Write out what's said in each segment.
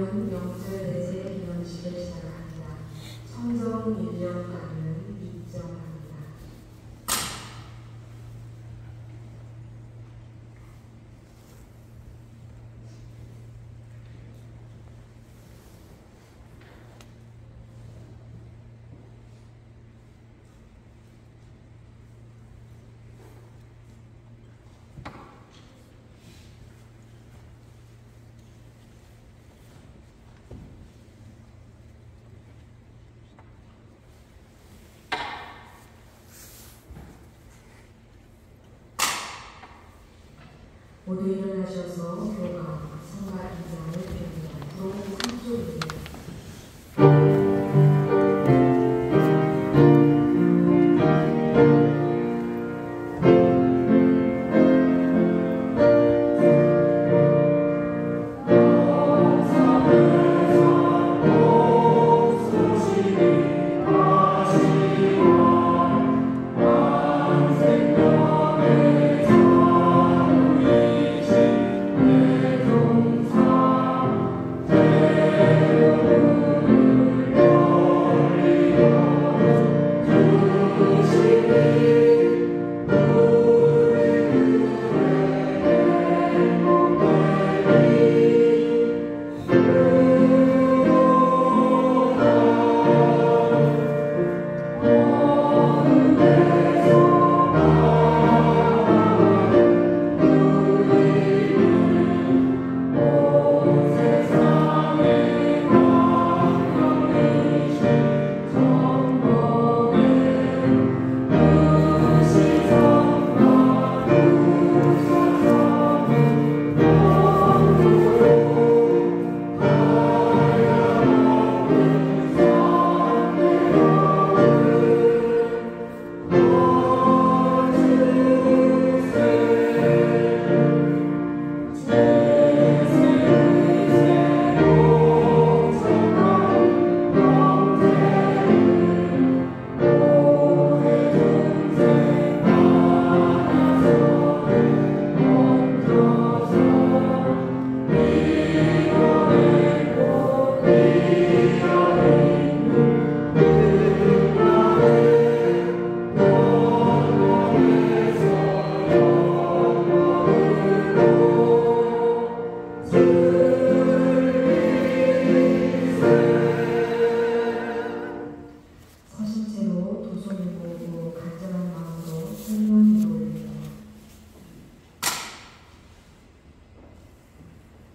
또한 명절 대제 기념식을 시작합니다. 청정 1년간은 입정합니다. 모두 일어나셔서 교가 성가 인사를 드립니다. 부록 3조입니다.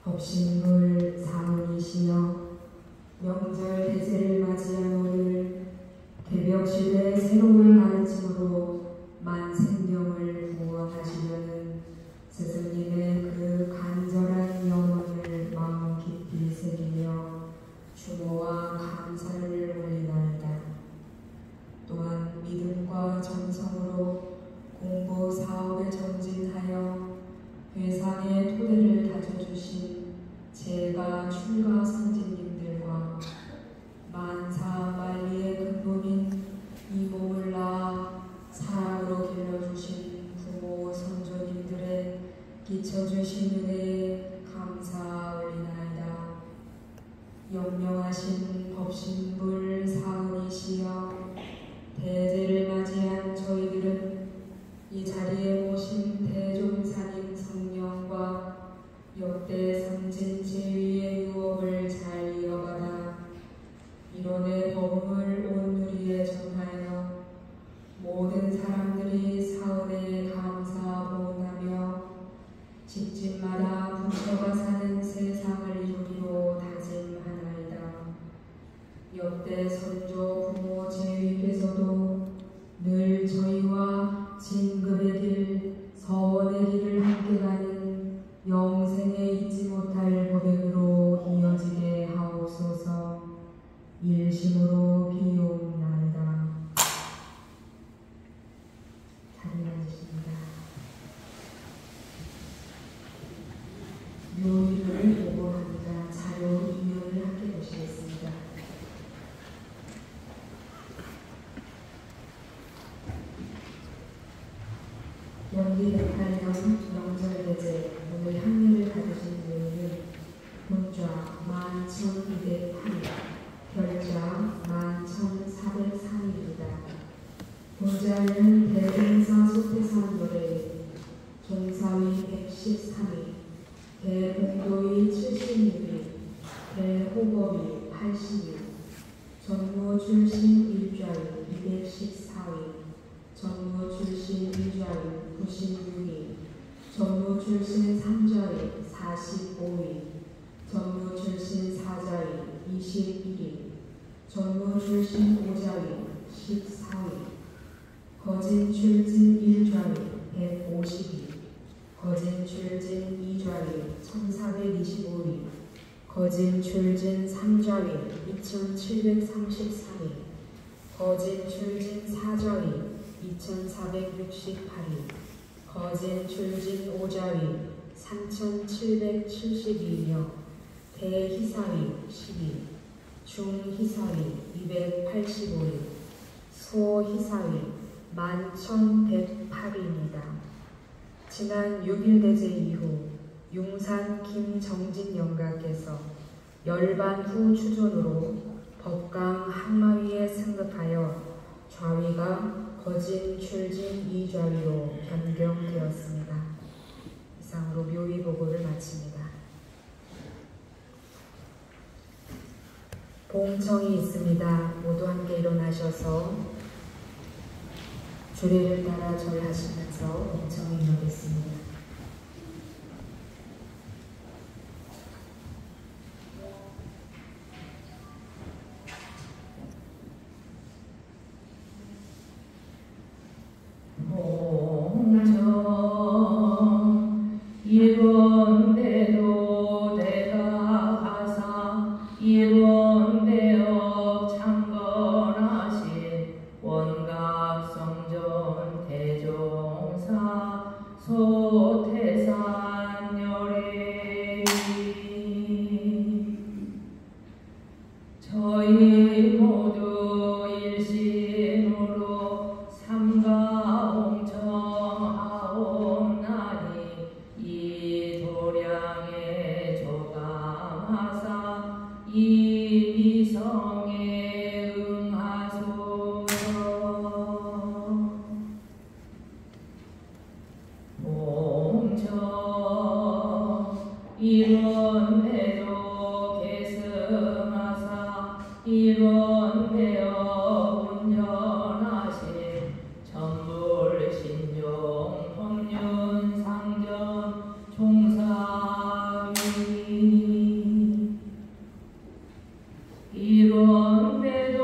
법신불 사원이시여 명절 대제를 맞이한 오늘 개벽식의 새로운 가르침으로 만생명을 구원하시려는 스승님의 그 간절한 염원을 마음 깊이 새기며 추모와 감사를 올리나이다. 또한 믿음과 정성으로 공부 사업에 전진하여 회상의 토대를 다져주신 제가 출가 선생님들과 만사만리의 근본인 이 몸을 낳아 사랑으로 길러주신 부모 선조님들의 끼쳐주신 은혜에 감사 올리나이다. 영명하신 법신불 사은이시여 대제를 맞이한 저희들은 이 자리에 모신 대종사님 성령과 역대 선진 제위의 유업을 잘 이어받아 이론의 법음을 온 누리에 전하여 모든 사람들이 사은에 감사 보응하며 집집마다 부처가 사는 세상을 이루기로 다짐하나이다. 역대 선조 부모 제위께서도 늘 저희와 진급의 길, 서원의 길을 함께 가는 영생에 잊지 못할 고백으로 이어지게 하옵소서. 일심으로 비옵나이다. 자리에 앉으십니다. 묘일을 보고합니다. 자료 인연을 함께 보시겠습니다. 영기 108년 명절대제 오늘 향례를 받으신 분은 본좌 11,208일, 결자 11,403입니다. 보좌는 대봉사 소태산 노래 종사위 113일, 대봉도위 76일, 대호법위 80일, 전무 출신 일좌위 214일, 전무 출신 2좌위 96일, 전무 출신 3좌위 45일, 전무 출신 4좌위 21일, 전무 출신 5좌위 14일, 거진 출진 1좌위 150일, 거진 출진 2좌위 1425일, 거진 출진 3좌위 2733일, 거진 출진 4좌위 2468일, 거진 출진 5좌위 3772명, 대희사위 10일, 중희사위 285일, 소희사위 11,108일입니다. 지난 6일 대제 이후 용산 김정진 영가께서 열반 후 추존으로 법강 항마위에 승급하여 좌위가 거진 출진 2좌위로 변경되었습니다. 이상으로 묘위 보고를 마칩니다. 봉청이 있습니다. 모두 함께 일어나셔서 주례를 따라 절하시면서 봉청을 이루겠습니다. 이런데도 내가 가사 이런데업 창건하신 원각성전 대종사 소태산 열애 저희 모두 일심으로 삼가봉청하옵나니 이 도량에 조감하사 이 미성에 응하소서. 봉청 이런데도 계승하사 이런데어 운전하신 전불신종 법륜상전 종사위 이런데도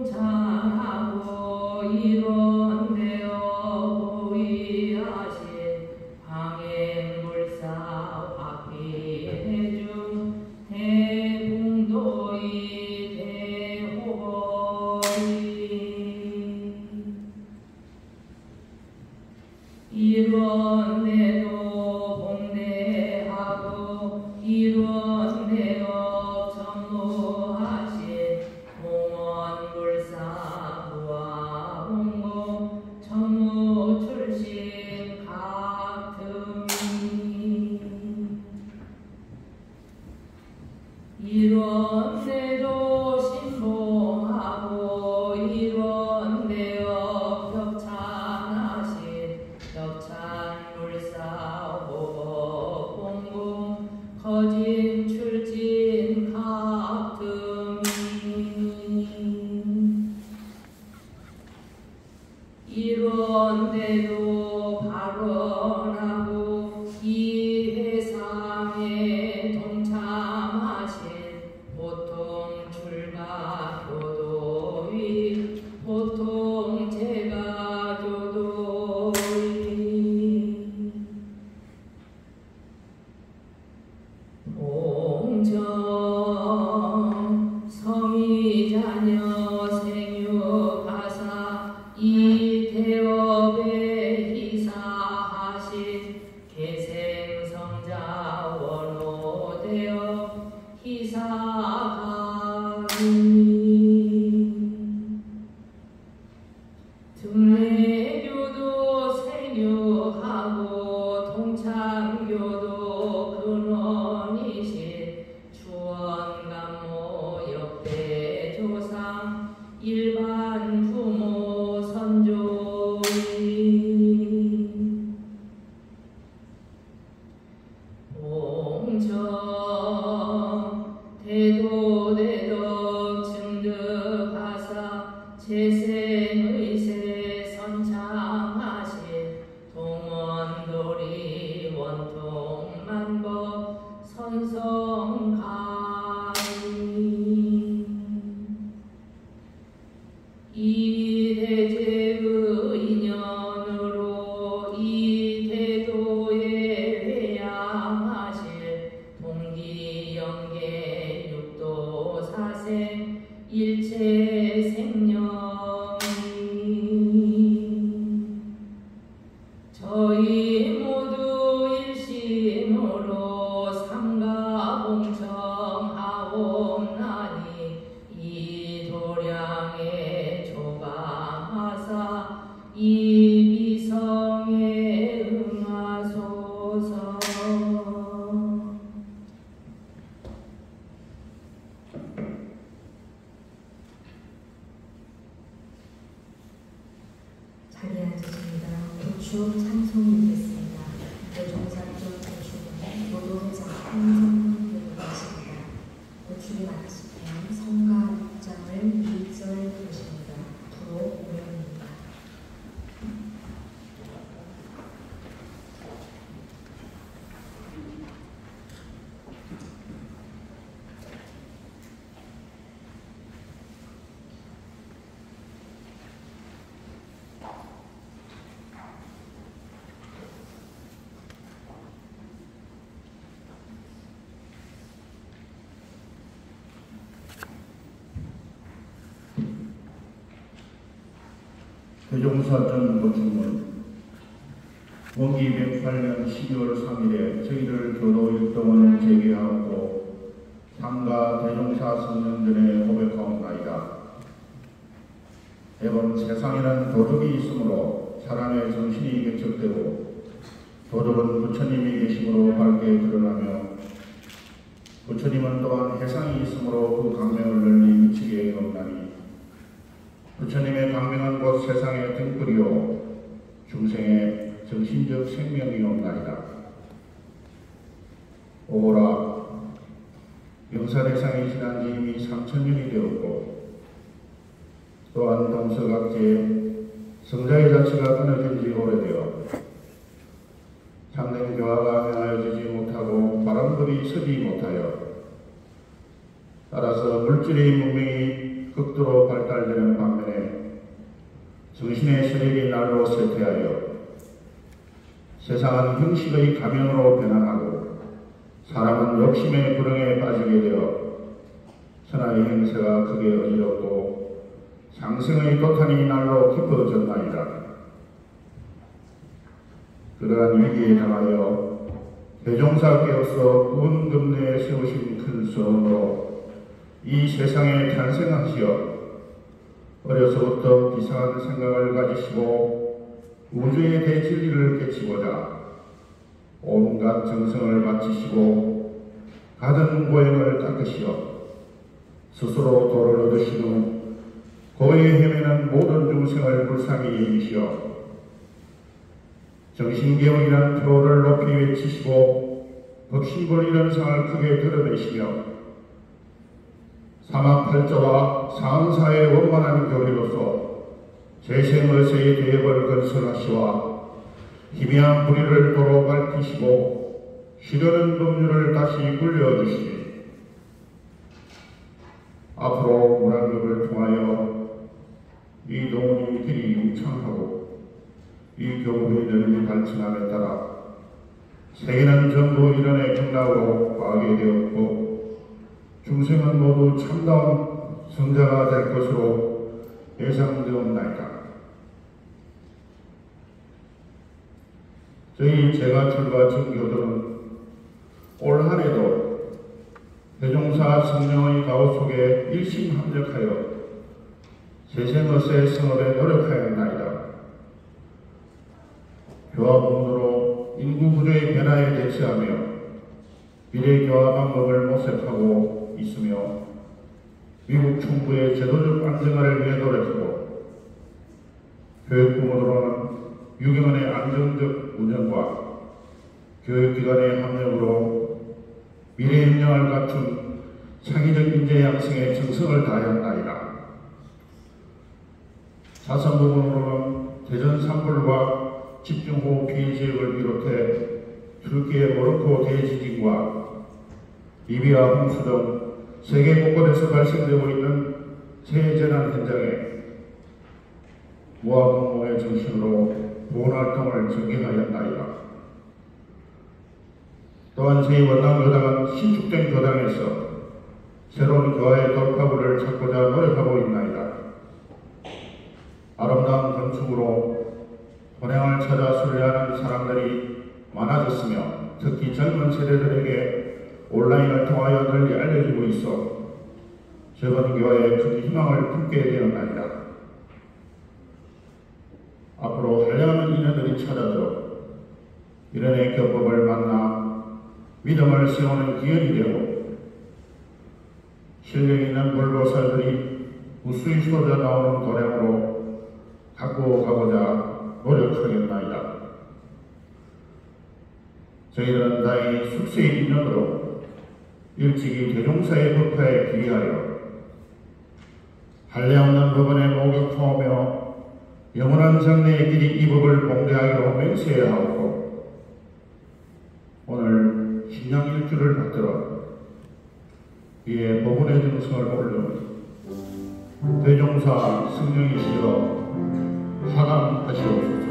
봉창하고 이런데어 보이하신 방해물사 화피대중 대봉도의 대호법이 이런데도 봉대하고 이런데어 전무하신 봉원물사 무아봉고 전무 출신 각등이 이런데도 신봉하고 이런데어 벽찬하신 벽찬물사 호법봉고 거진 출진 각등이 이런데도 발언하고 이 회상에 동참하신 보통 출가 교도위 보통 제가 교도위 봉정 성의자녀 생유가사 이 대업에 희사하신 계생성자 원호되어 희사하니 등례교도 생유하고 동참교도 근원이신 주 찬송이 있겠습니다. 대종사적 대축은 모도회장 홍성훈 교수입니다. 대축이 마치면 성가 6장을 1절 보십니다. 부로 오명입니다. 대종사전 보충문 원기 108년 12월 3일에 저희들 교도 일동을 재개하고 상가 대종사 성년전에 고백하옵나이다. 대번 세상에는 도덕이 있으므로 사람의 정신이 개척되고 도덕은 부처님이 계심으로 밝게 드러나며 부처님은 또한 해상이 있으므로 그 강명을 널리 미치게 하옵나니 부처님의 강명은 곧 세상의 등불이요 중생의 정신적 생명이옵나이다. 오호라, 영사대상이 지난 지 이미 3000년이 되었고 또한 동서각지에 성자의 자취가 끊어진 지 오래되어 참된 교화가 행하여지지 못하고 바람들이 서지 못하여 따라서 물질의 문명이 극도로 발달되는 반면에 정신의 세력이 날로 쇠퇴하여 세상은 형식의 가면으로 변화하고 사람은 욕심의 불응에 빠지게 되어 천하의 행세가 크게 어지럽고 상승의 도탄이 날로 깊어졌나이다. 그러한 위기에 당하여 대종사께서 구원금내에 세우신 큰 소원으로 이 세상에 탄생하시어 어려서부터 비상한 생각을 가지시고 우주의 대진리를 깨치고자 온갖 정성을 바치시고 가든 고행을 닦으시어 스스로 도를 얻으신 후 고에 헤매는 모든 중생을 불쌍히 여기시어 정신개혁이라는 표를 높이 외치시고 법신불이라는 상을 크게 드러내시며 사막팔자와 상사의 원만한 교리로서 재생의세의 대역을 건설하시와 희미한 불의를 도로 밝히시고 시려는 법률을 다시 굴려주시니 앞으로 문화교를 통하여 이 동문이 길이 융창하고 이 교구의 널리 발전함에 따라 세계는 전부 이런의 경락으로 과하게 되었고 중생은 모두 참다운 성자가 될 것으로 예상되었나이다. 저희 제가출과 전교들은 올 한해도 대종사 성령의 가호 속에 일심합력하여 재생의세 성업에 노력하였나이다. 교화본으로 인구구조의 변화에 대처하며 미래 교화 방법을 모색하고 있으며 미국 총부의 제도적 안정화를 위해 노력하고 교육부문으로는 유경원의 안정적 운영과 교육기관의 협력으로 미래협력을 갖춘 창의적 인재 양성에 정성을 다하였나이다. 자선부문으로는 대전 산불과 집중호우 피해 지역을 비롯해 turki의 모로코 대지진과 리비아 홍수 등 세계 곳곳에서 발생되고 있는 재재난 현장에 무화공모의 정신으로 보훈활동을 전개하였나이다. 또한 제 원당교당은 신축된 교당에서 새로운 교화의 돌파구를 찾고자 노력하고 있나이다. 아름다운 건축으로 본향을 찾아 순례하는 사람들이 많아졌으며 특히 젊은 세대들에게 온라인을 통하여 널리 알려지고 있어 저번 교회에 큰 희망을 품게 되었나이다. 앞으로 한량한 인연들이 찾아들어 이런의 교법을 만나 믿음을 세우는 기회이 되고 실력 있는 불보살들이 우수히 쏟아 나오는 도량으로 갖고 가고자 노력하겠나이다. 저희들은 다행히 숙세의 인연으로 일찍이 대종사의 법화에 기리하여 할례 없는 법원에 목욕하오며 영원한 장래의 길이 이 법을 봉대하기로 맹세하옵고 오늘 신양 일주를 받들어 이에 법원의 정성을 올려 대종사 승령이시여 하감하시옵소서.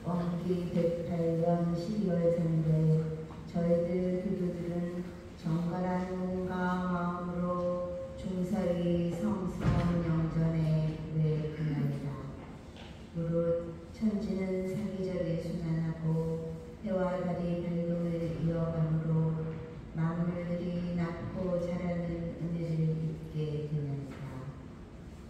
원기 108년 12월 3일 저희들 교도들은 정갈한 몸과 마음으로 중사리 성스러운 영전에 구애하나이다. 무릇 천지는 사기절에 순환하고 해와 달이 발동을 이어가므로 만물들이 낳고 자라는 은혜를 입게 되나이다.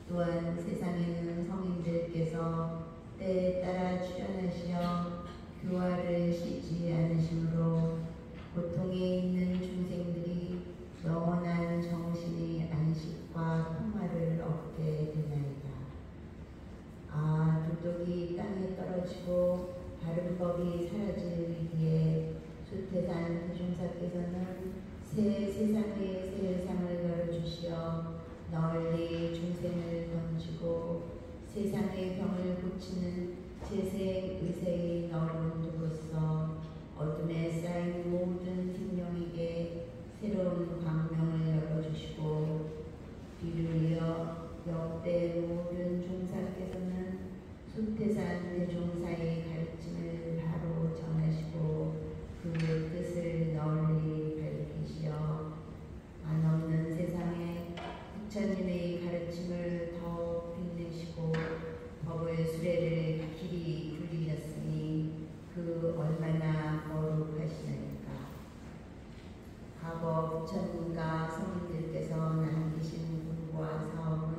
또한 세상에는 성인들께서 때에 따라 출현하시어 교화를 씻지 않으심으로 고통에 있는 중생들이 영원한 정신의 안식과 평화를 얻게 되나이다. 아, 도덕이 땅에 떨어지고 바른 법이 사라지기에 수태산 대종사께서는 새 세상의 세상을 열어주시어 널리 중생을 던지고 세상의 병을 고치는 재생 의세의 너른 두고서 어둠에 쌓인 모든 생명에게 새로운 광명을 열어주시고 이를 이어 역대 모든 종사께서는 수태산 대종사의 가르침을 바로 전하시고 그 뜻을 널리 밝히시어 한없는 세상에 부처님의 가르침을 더욱 빛내시고 법의 수레를 길이 굴리셨으니 그 얼마나 거룩하시나이까. 과거 부처님과 성인들께서 남기신 공부와 사업은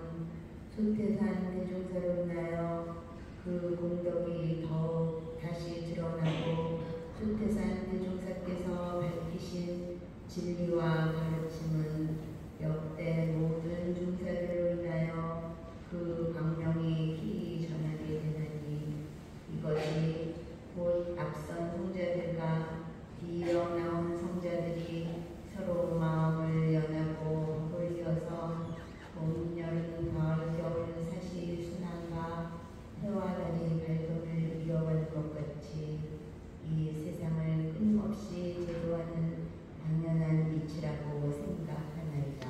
수태산 대종사로 인하여 그 공덕이 더욱 다시 드러나고 수태산 대종사께서 밝히신 진리와 가르침은 역대 모든 중사들로 인하여 그 광명이 길이 전하게 되나니 이것이 곧 앞선 성자들과 뒤이어 나온 성자들이 서로 마음을 연하고 법을 이어서 봄, 여름, 가을, 겨울 사시 순환과 해와 달이 발동을 이어가는 것 같이 이 세상을 끊임없이 제도하는 당연한 이치라고 생각하나이다.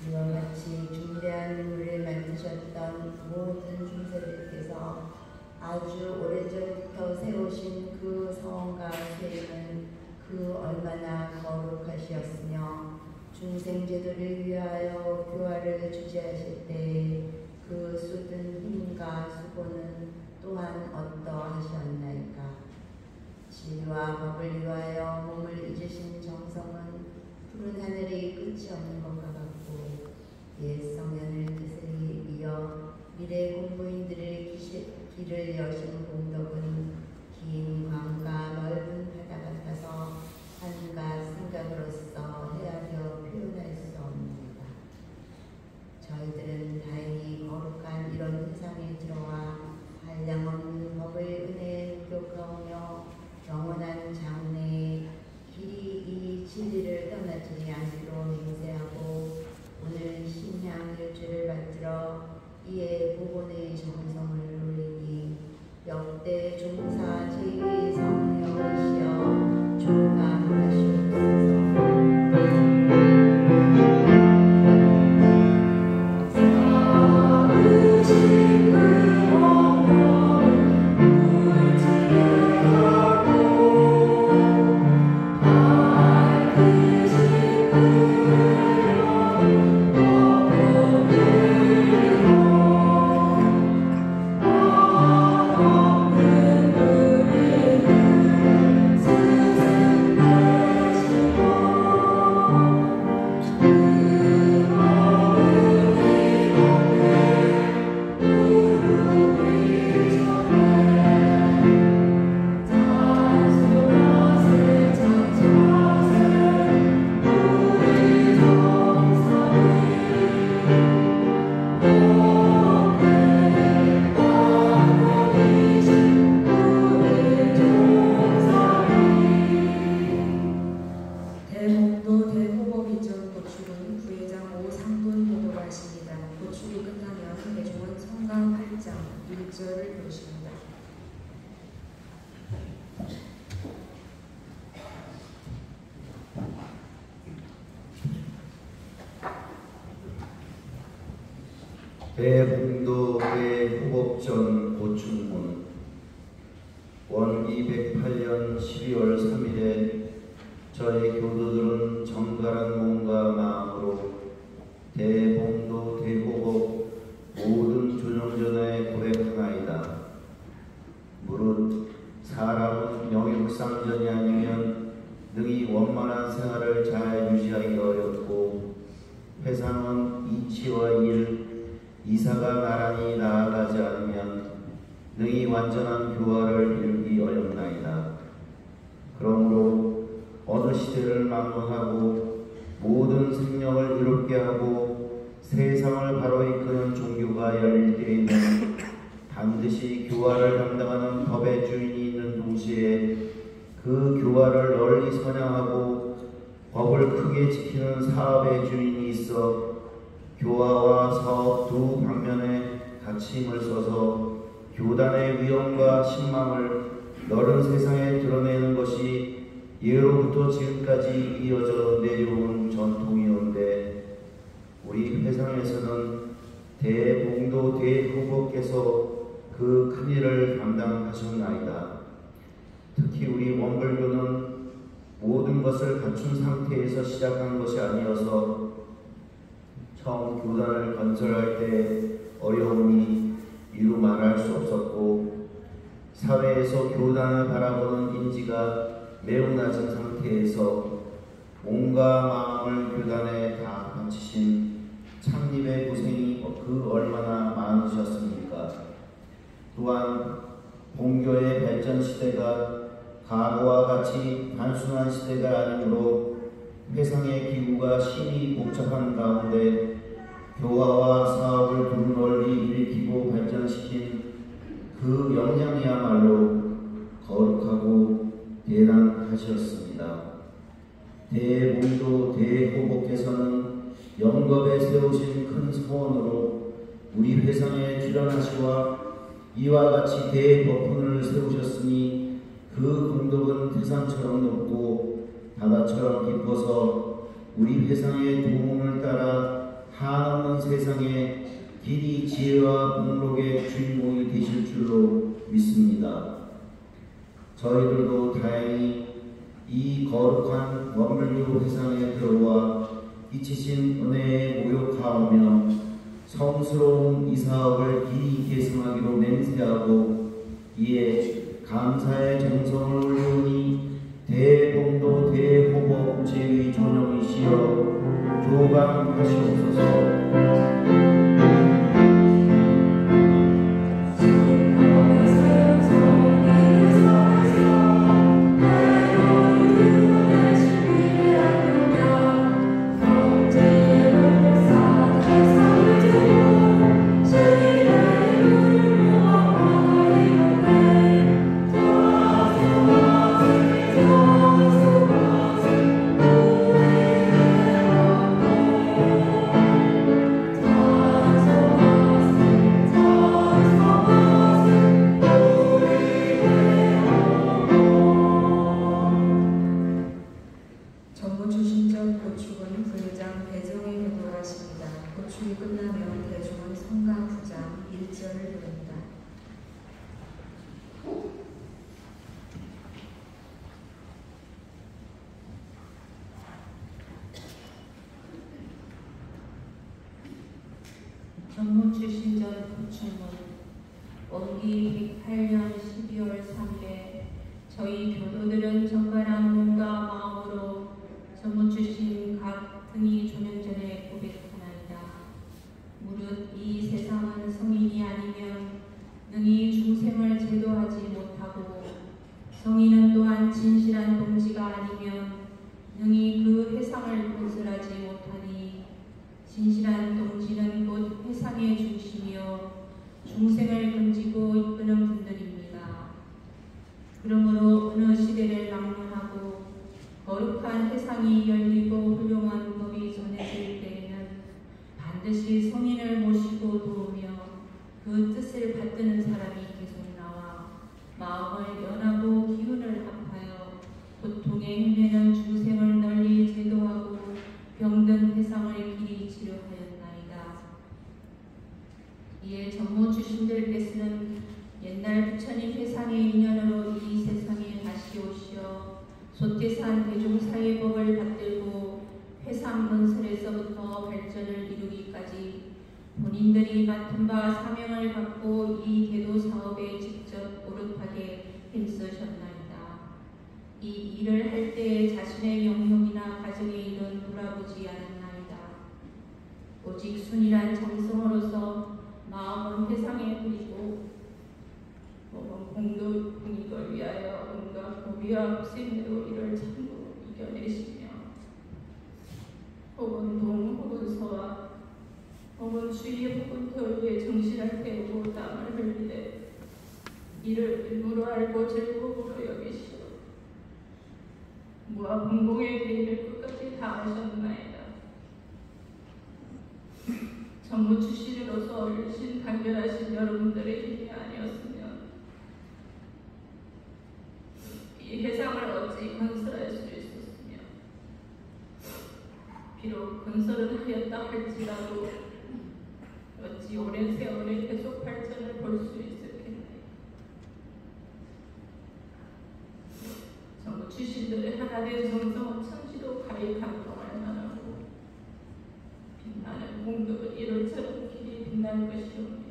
이와 같이 중대한 인물을 만드셨던 모든 중세들께서 아주 오래전부터 세우신 그 성과 세임은 그 얼마나 거룩하시었으며 중생제도를 위하여 교화를 주재하실 때에 그 쏟은 힘과 수고는 또한 어떠하셨나이까. 진리와 법을 위하여 몸을 잊으신 정성은 푸른 하늘이 끝이 없는 것과 같고 옛 성현을 뜻을 이어 미래 공부인들의 길을 여신 공덕은 긴 광과 넓은 바다 같아서 한가 생각으로서 헤아려 표현할 수 없습니다. 저희들은 다행히 거룩한 대봉도 대호법전 고충문 원기 108년 12월 3일에 저희 교도들은 정갈한 몸과 마음으로 대봉도 대호법 모든 조정전에 고백하나이다. 무릇 사람은 영육상전이 아니면 능히 원만한 생활을 잘 유지하기 어렵고 회상은 이치와 일, 이사가 나란히 나아가지 않으면 능히 완전한 교화를 이루기 어렵나이다. 그러므로 어느 시대를 막론하고 모든 생명을 이롭게 하고 세상을 바로 이끄는 종교가 열릴 때에는 반드시 교화를 담당하는 법의 주인이 있는 동시에 그 교화를 널리 선양하고 법을 크게 지키는 사업의 주인이 있어 교화와 사업 두 방면에 같이 힘을 써서 교단의 위엄과 신망을 넓은 세상에 드러내는 것이 예로부터 지금까지 이어져 내려온 전통이온데 우리 회상에서는 대봉도 대후보께서 그 큰일을 감당하셨나이다. 특히 우리 원불교는 모든 것을 갖춘 상태에서 시작한 것이 아니어서 처음 교단을 건설할 때 어려움이 이루 말할 수 없었고 사회에서 교단을 바라보는 인지가 매우 낮은 상태에서 몸과 마음을 교단에 다 바치신 창립의 고생이 그 얼마나 많으셨습니까? 또한 본교의 발전 시대가 과거와 같이 단순한 시대가 아니므로 회상의 기구가 심히 복잡한 가운데 교화와 사업을 두 널리 일으키고 발전시킨 그 역량이야말로 거룩하고 대단하셨습니다. 대봉도 대호복께서는 영겁에 세우신 큰 소원으로 우리 회상에 출연하시와 이와 같이 대법훈을 세우셨으니 그 공덕은 태산처럼 높고 바다처럼 깊어서 우리 회상의 도움을 따라 한없는 세상에 길이 지혜와 공록의 주인공이 되실 줄로 믿습니다. 저희들도 다행히 이 거룩한 원불교 회상에 들어와 끼치신 은혜에 모욕하오며 성스러운 이 사업을 길이 계승하기로 맹세하고 이에 감사의 정성을 올리오니 대봉도 대호법 제위 존영이시여 교감하시옵소서. 전문 출신 전 고충문 원기 108년 12월 3일에 저희 교도들은 정갈한 몸과 마음으로 전문 출신 각 등이 조명전에 고백하나이다. 무릇 이 세상은 성인이 아니면 능히 중생을 제도하지 못하고 성인은 또한 진실한 동지가 아니면 능히 그 회상을 건설하지 못하니 진실한 동지는 곧 회상의 중심이요 중생을 건지고 이끄는 분들입니다. 그러므로 어느 시대를 막론하고 거룩한 회상이 열리고 훌륭한 법이 전해질 때에는 반드시 성인을 모시고 도우며 그 뜻을 받드는 사람이 계속 나와 마음을 연하고 기운을 합하여 고통에 헤매는 중생을 널리 제도하고 병든 회상을 길이 치료하였나이다. 이 일을 할 때에 자신의 영역이나 가정의 일은 돌아보지 않았나이다. 오직 순일한 정성으로서 마음을 회상에 드리고 공도 공익을 위하여 온갖 고비와 고생으로 이를 참고 이겨내시며 혹은 동 혹은 서와 혹은 주의 혹은 겨울에 정신을 태우고 땀을 흘리되 이를 일부러 알고 즐거움으로 여기시오. 무와 공공의 길을 끝까지 다하셨나이다. 전부 출신으로서 얼씬 단결하신 여러분들의 힘이 아니었으면 이 회상을 어찌 건설할 수 있었으며 비록 건설은 하였다 할지라도 어찌 오랜 세월의 계속 발전을 볼 수 있었겠나요. 전부 출신들의 하나된 정성은 천지도 가히 감동할 만하고 빛나는 공덕은 이럴처럼 길이 빛날 것이옵니다.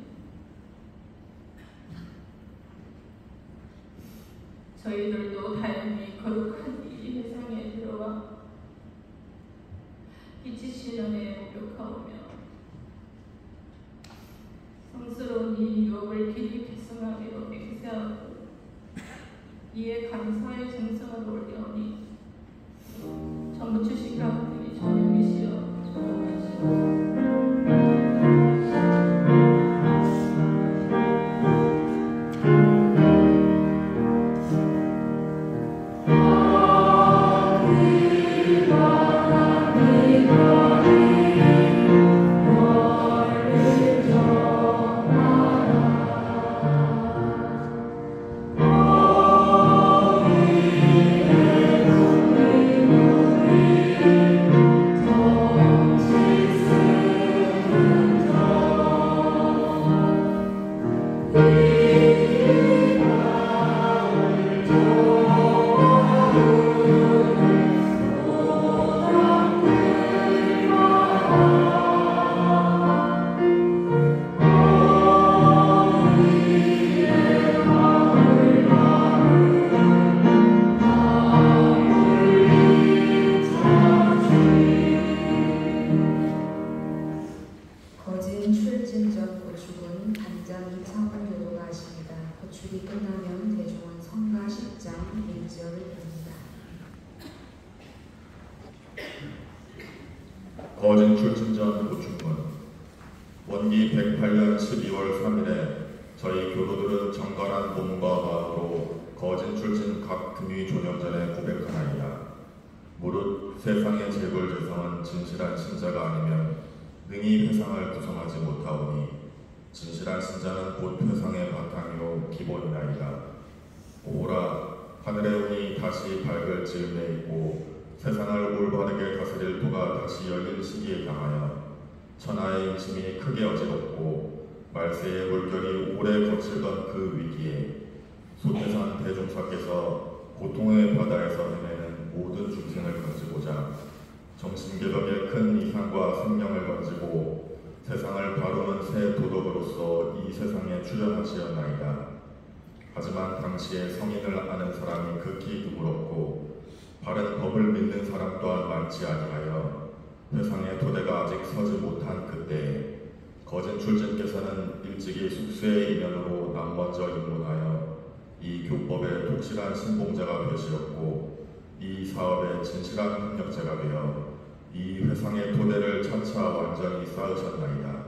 저희들도 다행히 거룩한 이 회상에 들어와 빛이 신원에 목욕하오며 성스러운 이 유업을 길이 계승하기로 맹세하고 이에 감사의 정성을 올려오니 전부 주신 가운데 주님이시여 조용하시오. 거진 출진전 보충문. 원기 108년 12월 3일에 저희 교도들은 정갈한 몸과 마음으로 거진 출진 각 금위 조념전에 고백하나이다. 무릇 세상의 재벌재성은 진실한 신자가 아니면 능히 회상을 구성하지 못하오니 진실한 신자는 곧 회상의 바탕이요 기본이나이다. 오라 하늘의 운이 다시 밝을 즈음에 있고 세상을 올바르게 다스릴 도가 다시 열린 시기에 당하여 천하의 인심이 크게 어지럽고 말세의 물결이 오래 거칠던 그 위기에 소태산 대종사께서 고통의 바다에서 헤매는 모든 중생을 건지고자 정신개벽의 큰 이상과 생명을 건지고 세상을 바로는 새 도덕으로서 이 세상에 출현하시었나이다. 하지만 당시에 성인을 아는 사람이 극히 드물었고 바른 법을 믿는 사람 또한 많지 아니하여 회상의 토대가 아직 서지 못한 그때에 거진 출진께서는 일찍이 숙세의 인연으로 남먼저 입문하여 이 교법의 독실한 신봉자가 되시었고 이 사업의 진실한 협력자가 되어 이 회상의 토대를 차차 완전히 쌓으셨나이다.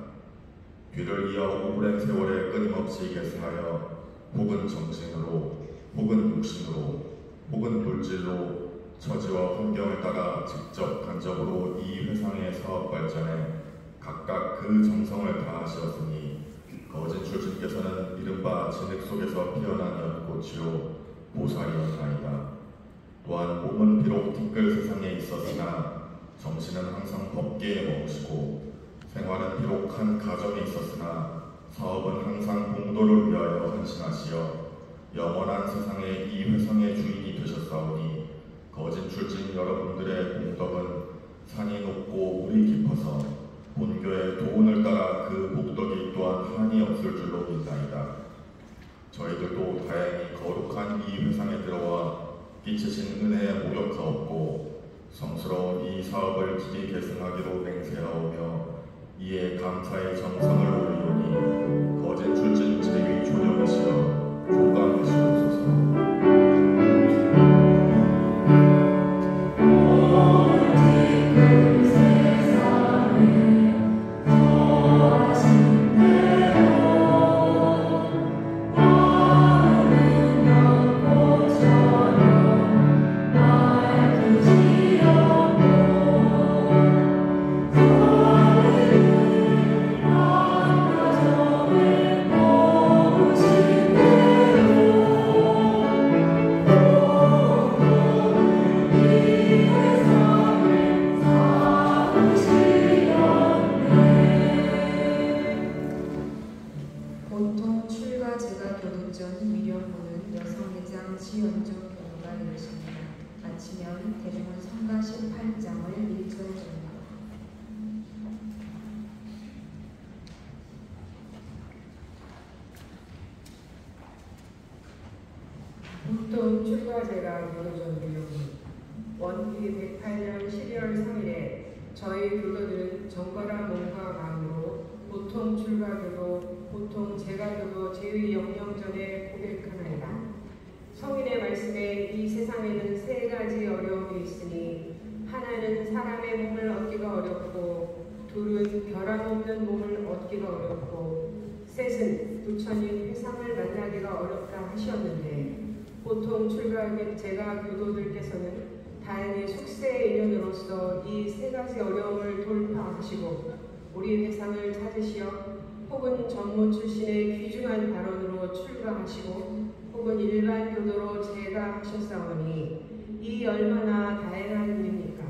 뒤를 이어 오랜 세월에 끊임없이 계승하여 혹은 정신으로 혹은 육신으로 혹은 물질로 처지와 환경에 따라 직접 간접으로 이 회상의 사업 발전에 각각 그 정성을 다하시었으니 거진 출신께서는 이른바 진흙 속에서 피어난 연꽃이요 보살이었나이다. 또한 몸은 비록 티끌 세상에 있었으나 정신은 항상 법계에 머무시고 생활은 비록 한 가정에 있었으나 사업은 항상 공도를 위하여 헌신하시어 영원한 세상에 이 회상의 주인이 되셨사오니 거진 출진 여러분들의 공덕은 산이 높고 물이 깊어서 본교의 도운을 따라 그 복덕이 또한 한이 없을 줄로 믿나이다. 저희들도 다행히 거룩한 이 회상에 들어와 비치신 은혜에 목욕하옵고 성스러운 이 사업을 길이 계승하기로 맹세하오며 이에 감사의 정성을 올리오니 거짓 출진 제위 조정이시여 조감하시옵소서. 보통 출가제가 교도전 비용은 원기 108년 12월 3일에 저희 교도들은 정결한 몸과 마음으로 보통 출가교도, 보통 제가교도 제위 영영전에 고백하나이다. 성인의 말씀에 이 세상에는 세 가지 어려움이 있으니 하나는 사람의 몸을 얻기가 어렵고, 둘은 변함없는 몸을 얻기가 어렵고, 셋은 부처님 회상을 만나기가 어렵다 하셨는데, 보통 제가 교도들께서는 다행히 숙세의 인연으로서 이 세 가지 어려움을 돌파하시고 우리 회상을 찾으시어 혹은 전무 출신의 귀중한 발언으로 출가하시고 혹은 일반 교도로 제가하셨사오니 이 얼마나 다행한 일입니까?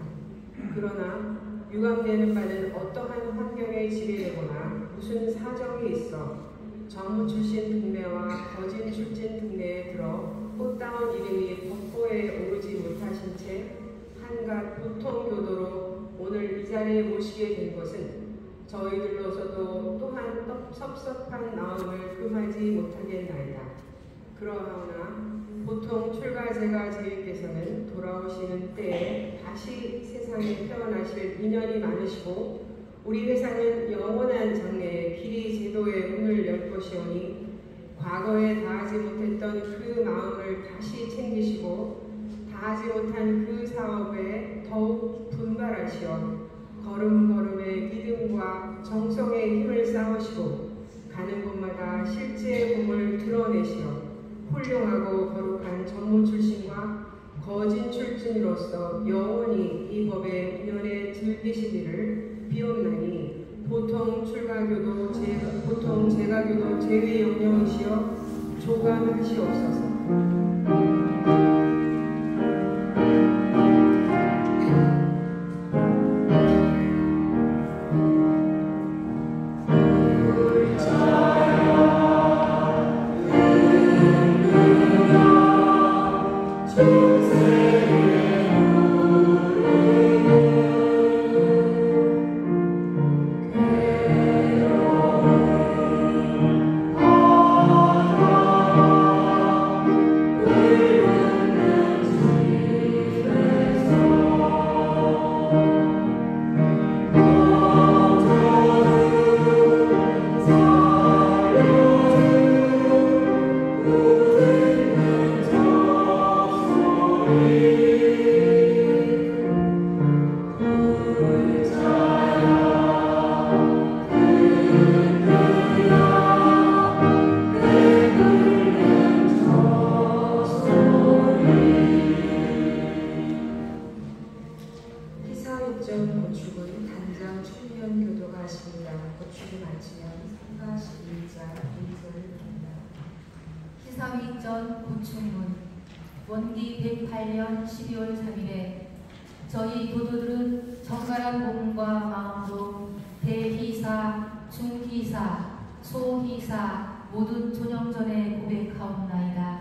그러나 유감되는 바는 어떠한 환경에 지배되거나 무슨 사정이 있어 전무 출신 등내와 거진 출신 등내에 들어 꽃다운 이름이 법보에 오르지 못하신 채 한갓 보통 교도로 오늘 이 자리에 모시게 된 것은 저희들로서도 또한 섭섭한 마음을 금하지 못하겠나이다. 그러하오나 보통 출가제가 제위께서는 돌아오시는 때에 다시 세상에 태어나실 인연이 많으시고 우리 회사는 영원한 장래에 길이 제도의 문을 열 것이오니 과거에 다하지 못했던 그 마음을 다시 챙기시고 다하지 못한 그 사업에 더욱 분발하시어 걸음걸음의 믿음과 정성의 힘을 쌓으시고 가는 곳마다 실제의 몸을 드러내시어 훌륭하고 거룩한 전무 출신과 거진 출신으로서 영원히 이 법의 운연에 즐기시기를 비옵나니 보통 출가교도 보통 제가교도 제위 영령이시여 조감하시옵소서. 희사위전 고충문 원기 108년 12월 3일에 저희 교도들은 정갈한 몸과 마음으로 대희사, 중희사, 소희사 모든 존영전에 고백하옵나이다.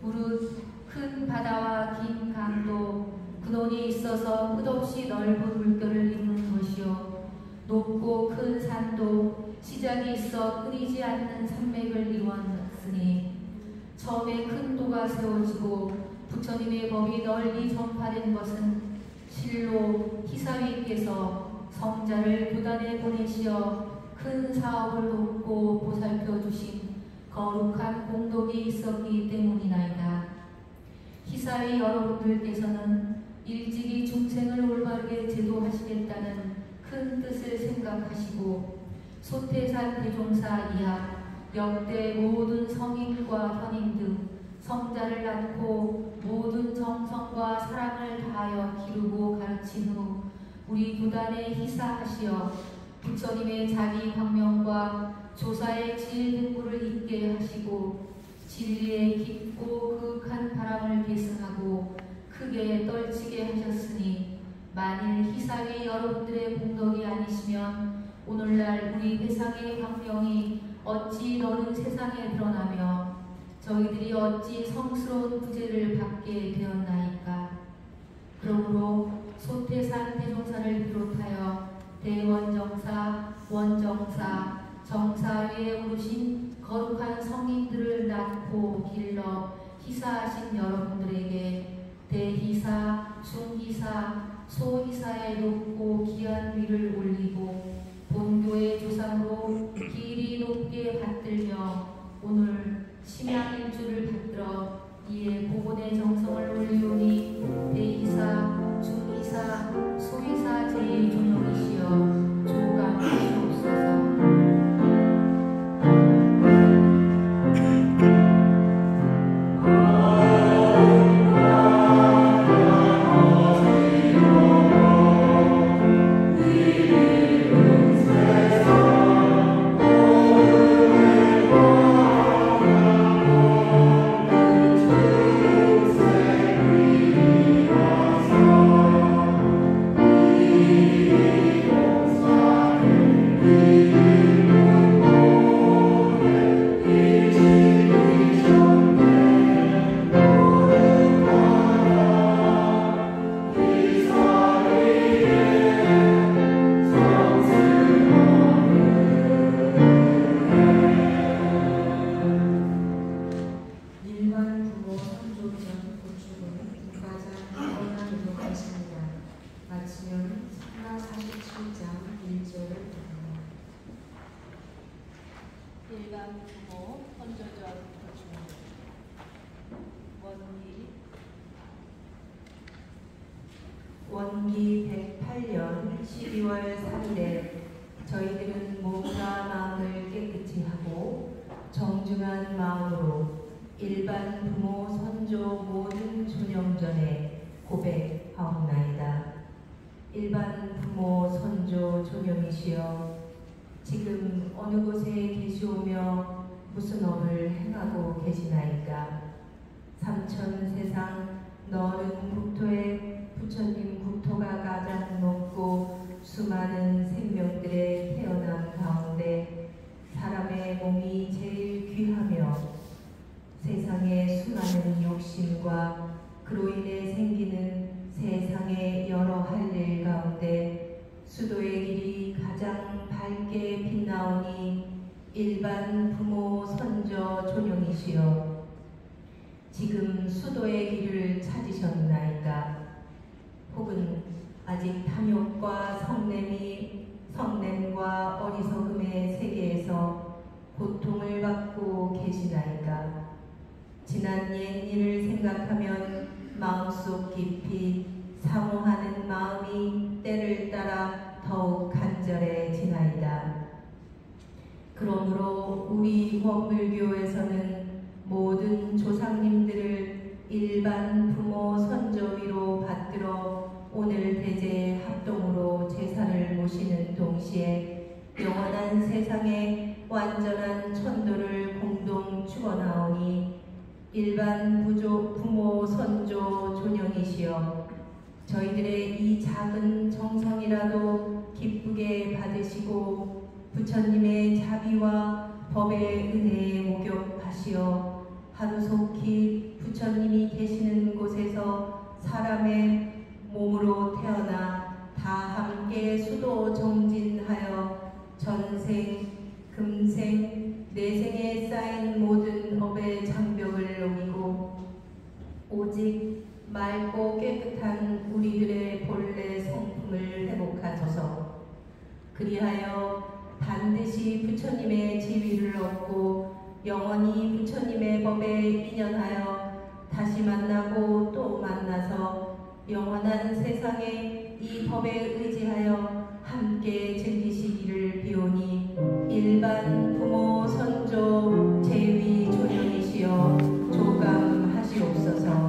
무릇 큰 바다와 긴 강도 근원이 있어서 끝없이 넓은 물결을 잇는 것이요 높고 큰 산도 시작이 있어 끊이지 않는 산맥을 이루었으니 처음에 큰 도가 세워지고 부처님의 법이 널리 전파된 것은 실로 히사위께서 성자를 교단에 보내시어 큰 사업을 돕고 보살펴 주신 거룩한 공덕이 있었기 때문이나이다. 히사위 여러분들께서는 일찍이 중생을 올바르게 제도하시겠다는 큰 뜻을 생각하시고 소태산 대종사 이하 역대 모든 성인과 현인 등 성자를 낳고 모든 정성과 사랑을 다하여 기르고 가르친 후 우리 교단에 희사하시어 부처님의 자기 광명과 조사의 진등부를 있게 하시고 진리의 깊고 그윽한 바람을 계승하고 크게 떨치게 하셨으니 만일 희사위 여러분들의 공덕이 아니시면 오늘날 우리 회상의 광명이 어찌 너는 세상에 드러나며 저희들이 어찌 성스러운 부재를 받게 되었나이까. 그러므로 소태산 대종사를 비롯하여 대원정사, 원정사, 정사 위에 오르신 거룩한 성인들을 낳고 길러 희사하신 여러분들에게 대희사, 중희사, 소희사의 높고 귀한 위를 올리고 본교의 조상으로 길이 높게 받들며 오늘 심양일주를 받들어 이에 복원의 정성을 올리오니 대희사, 중희사, 소희사 제2종용이시여 조감하시옵소서. 원기 108년 12월 3일에 저희들은 몸과 마음을 깨끗이 하고 정중한 마음으로 일반 부모 선조 모든 존영전에 고백하옵나이다. 일반 부모 선조 존영이시여 지금 어느 곳에 계시오며 무슨 업을 행하고 계시나이까. 삼천 세상 너른 국토에 부처님 국토가 가장 높고 수많은 생명들의 태어남 가운데 사람의 몸이 제일 귀하며 세상의 수많은 욕심과 그로 인해 생기는 세상의 여러 할 일 가운데 수도의 길이 가장 밝게 빛나오니 일반 부모 선조 존영이시여 지금 수도의 길을 찾으셨나이까. 혹은 아직 탐욕과 성냄과 어리석음의 세계에서 고통을 받고 계시나이까. 지난 옛 일을 생각하면 마음속 깊이 사모하는 마음이 때를 따라 더욱 간절해지나이다. 그러므로 우리 원불교에서는 모든 조상님들을 일반 부모 선조위로 받들어 오늘 대제의 합동으로 제사를 모시는 동시에 영원한 세상에 완전한 천도를 공동 축원하오니 일반 부모 선조 존영이시여 저희들의 이 작은 정성이라도 기쁘게 받으시고 부처님의 자비와 법의 은혜에 목욕하시어 하루속히 부처님이 계시는 곳에서 사람의 몸으로 태어나 다 함께 수도 정진하여 전생, 금생, 내생에 쌓인 모든 같은 법의 장벽을 어기고 오직 맑고 깨끗한 우리들의 본래 성품을 회복하소서. 그리하여 반드시 부처님의 지위를 얻고 영원히 부처님의 법에 인연하여 다시 만나고 또 만나서 영원한 세상에 이 법에 의지하여 함께 즐기시기를 비오니 일반 부모 선조 제위 조연이시여 조감하시옵소서.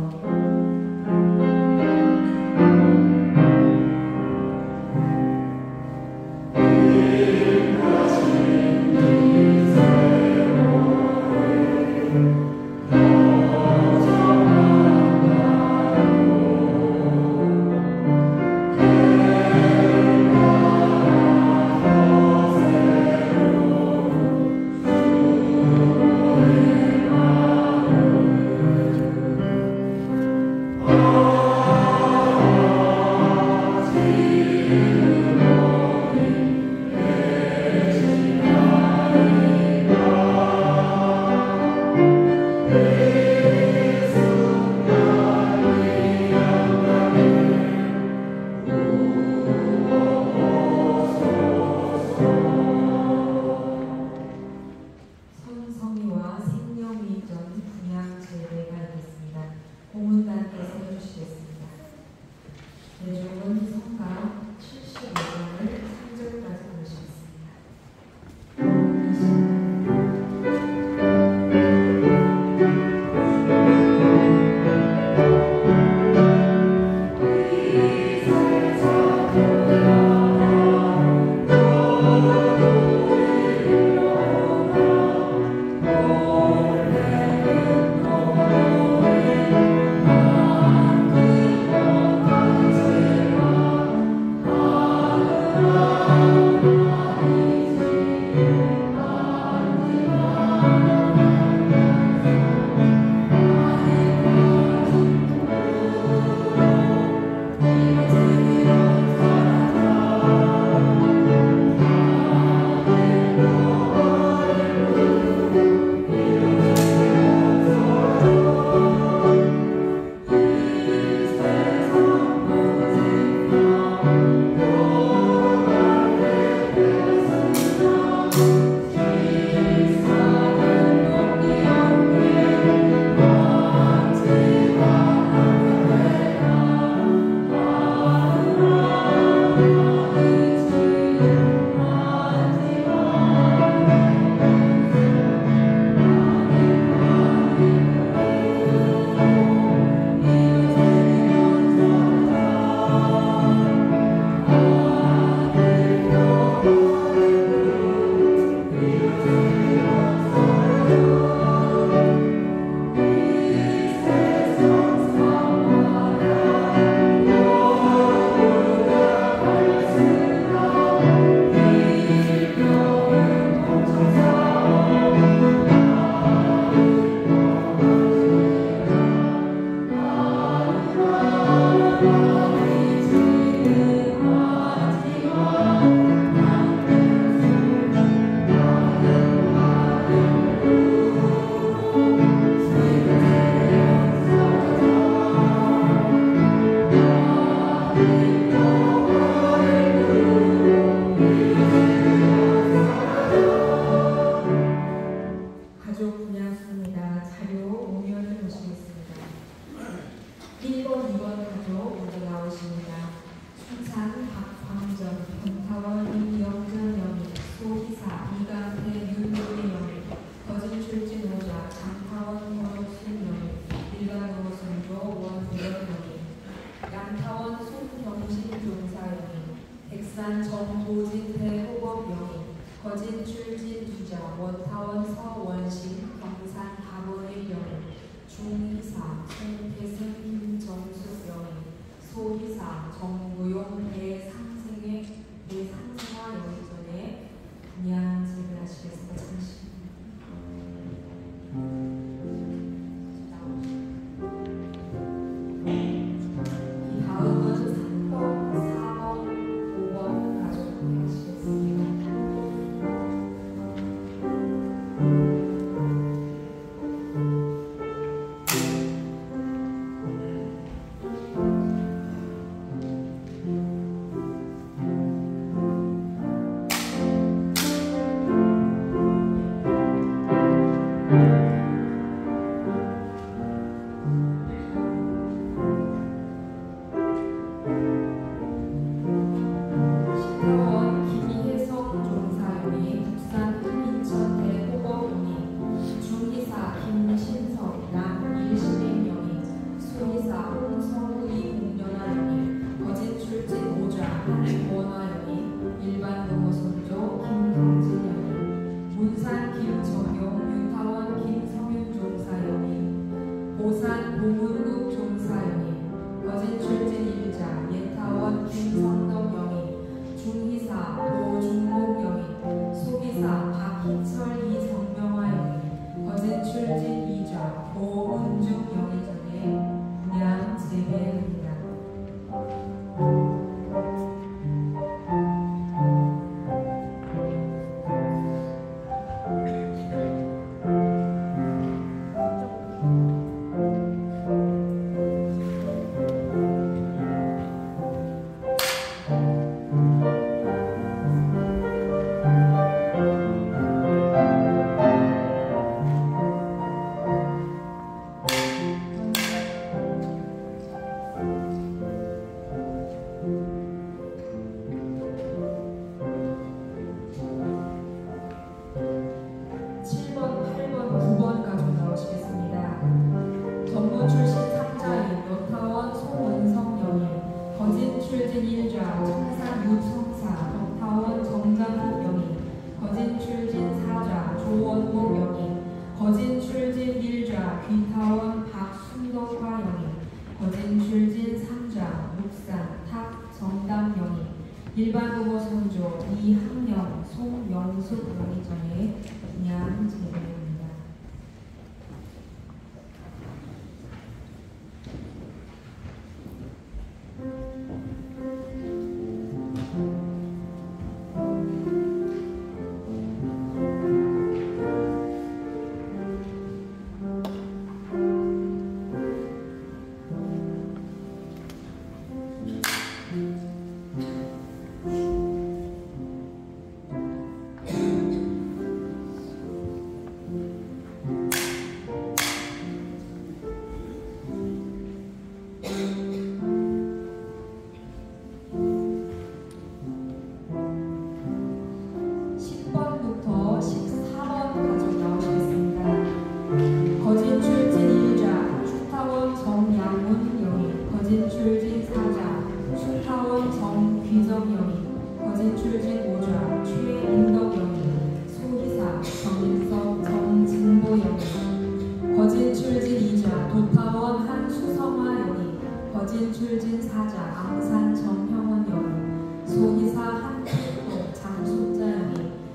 일반 부모 손조 이학령, 송영숙 영의정의 그냥 제대입니다.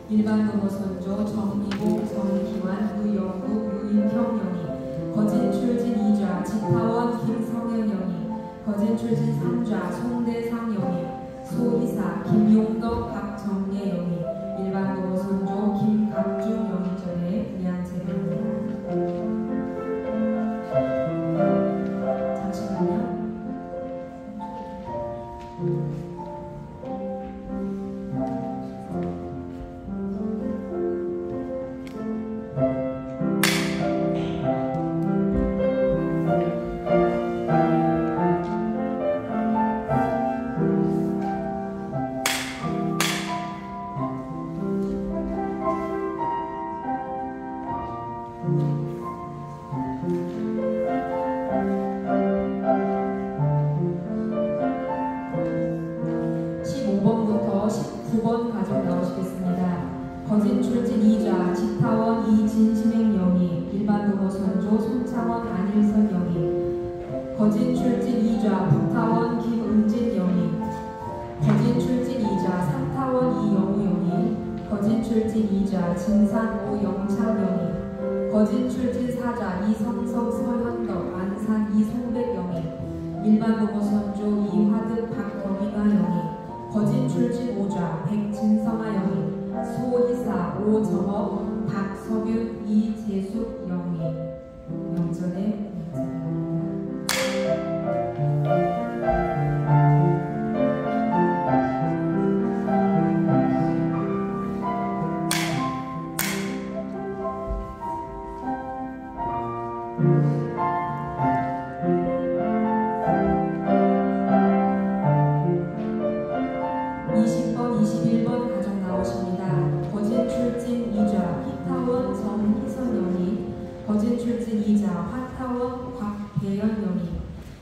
일반 부모 손조 정미봉, 정기환, 유영국, 유인평 영희, 거진 출진 2좌 지타원 김성현 영희, 거진 출진 3좌 송대상 영희, 소희사 김용덕 박정예 영희, 일반 부모 손조 김각중 영희전에 의한 제도입니다. 잠시만요. 15번부터 19번 가족 나오시겠습니다. 거진 출진 2좌 지타원 이진심행 영희, 일반 부모 손조 손창원 안일선 영희, 거진 출진 2좌 북타원 김은진 영희, 거진 출진 2좌 삼타원 이영우 영희, 거진 출진 2좌 진산 오영창 영희, 거진 출진 4좌 이성석 서현덕 안산 이송백 영희, 일반 부모 손조 이화득 박경희가 영희, 거진 출진 5좌 백진성아 영희, 소희사 오정업 박석윤 이재숙 영희, 영전에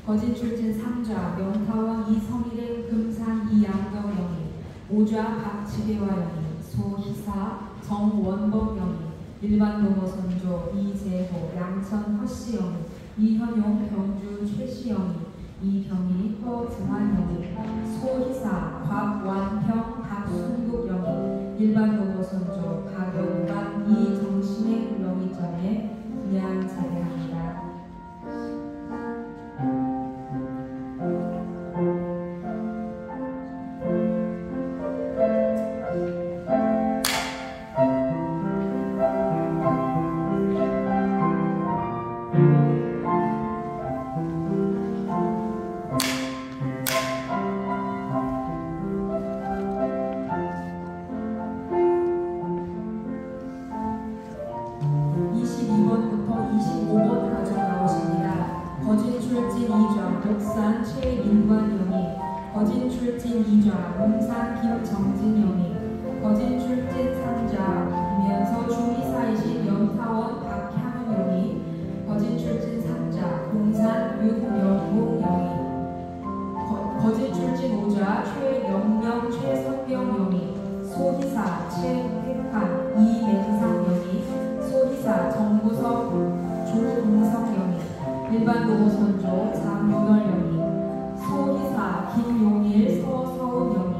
거진 출진 3좌 명타원 이성일행 금산 이양경 영희, 5좌 박지대화 영희, 소희사 정원범 영희, 일반 부모 손조 이재호 양천 허씨 영희, 이현용 병주 최씨 영희, 이경희 허승환 영희, 소희사 곽완평 박순국 영희, 일반 부모 손조 박영관 이정신행 영희전에 분양 제대합니다. 목산 최민관 영희, 거진 출진 2좌 몽산 김정진 영희, 거진 출진 3좌 이면서 주의사이신 영타원 박향은 영희, 거진 출진 3좌 공산 윤영국 영희, 거진 출진 5좌 최영명 최성경 영희, 소희사 최태환 이맹상 영희, 소희사 정구석 조동성 영희, 일반 부모 손조 장윤월 영희, 소희사 김용일 서서운 영희,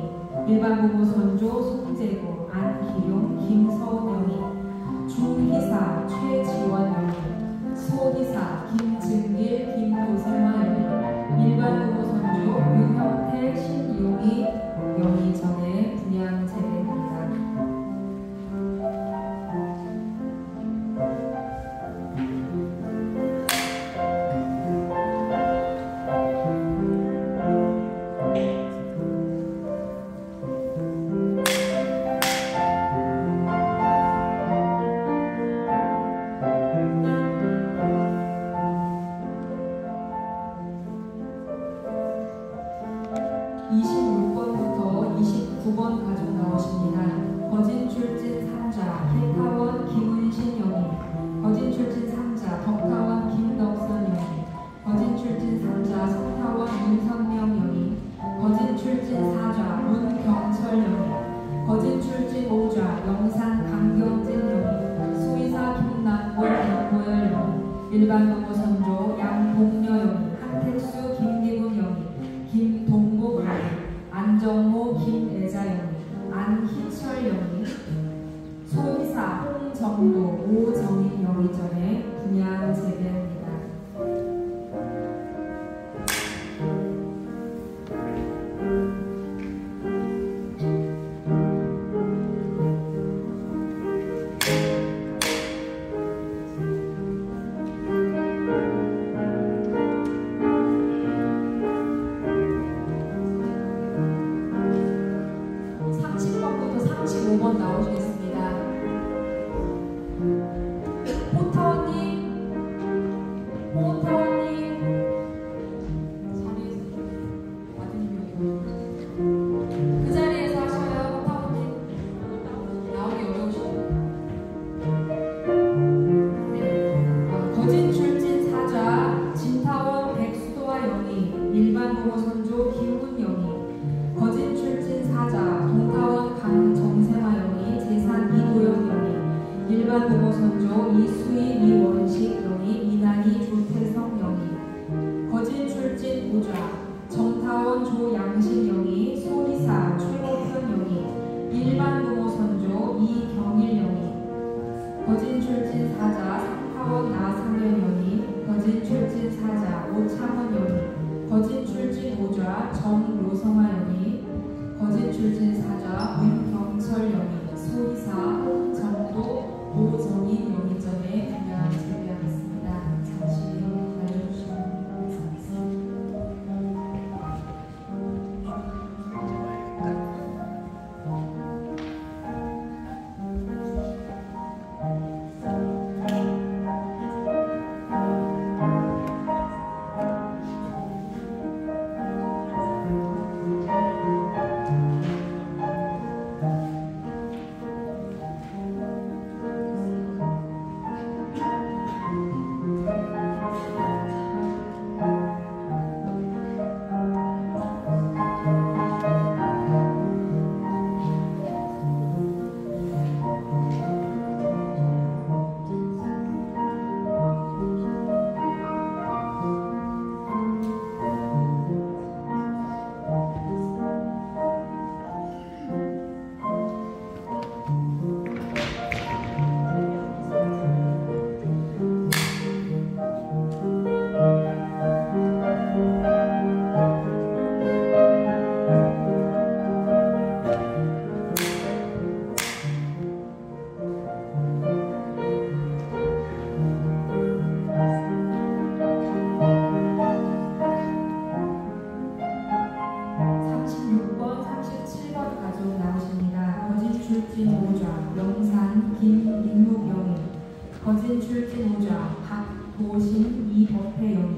26번부터 29번 가족 나오십니다. 거진 출진 3자 혜타원 김은신 영희, 거진 출진 3자 덕타원 김덕선 영희, 거진 출진 3자 성타원 윤선명 영희, 거진 출진 4자 문경철 영희, 거진 출진 5자 영산 강경진 영희, 수의사 김남권 양보열 영희, 일반 부모 선조 양봉여 영희, 한택수 김기문 영희, 김동목 영희, 안정호 김애자 영희, 안희철 영희, 소희사 홍정도 오정인 영희전에 분양 재배합니다. 일반 부모 선조 이수희 이원식 영희, 이난희 조태성 영희, 거진 출진 5자 정타원 조양식 영희, 소리사 최호편 영희, 일반 부모 선조 이경일 영희, 거진 출진 4자 상타원 나상현 영희, 거진 출진 4자 오창원 영희, 거진 출진 5자 정요성아 영희, 거진 출진 4자 문경철 영희, 소리사 홍정도 오정인 영희전에 분양 재배하겠습니다. 잠시 기다려주시면 감사하겠습니다. 거진 출진 5자 박도신 이덕태 영희,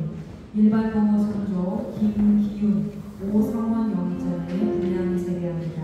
일반 부모 선조 김기훈 오성원 영희전에 분양 재배합니다.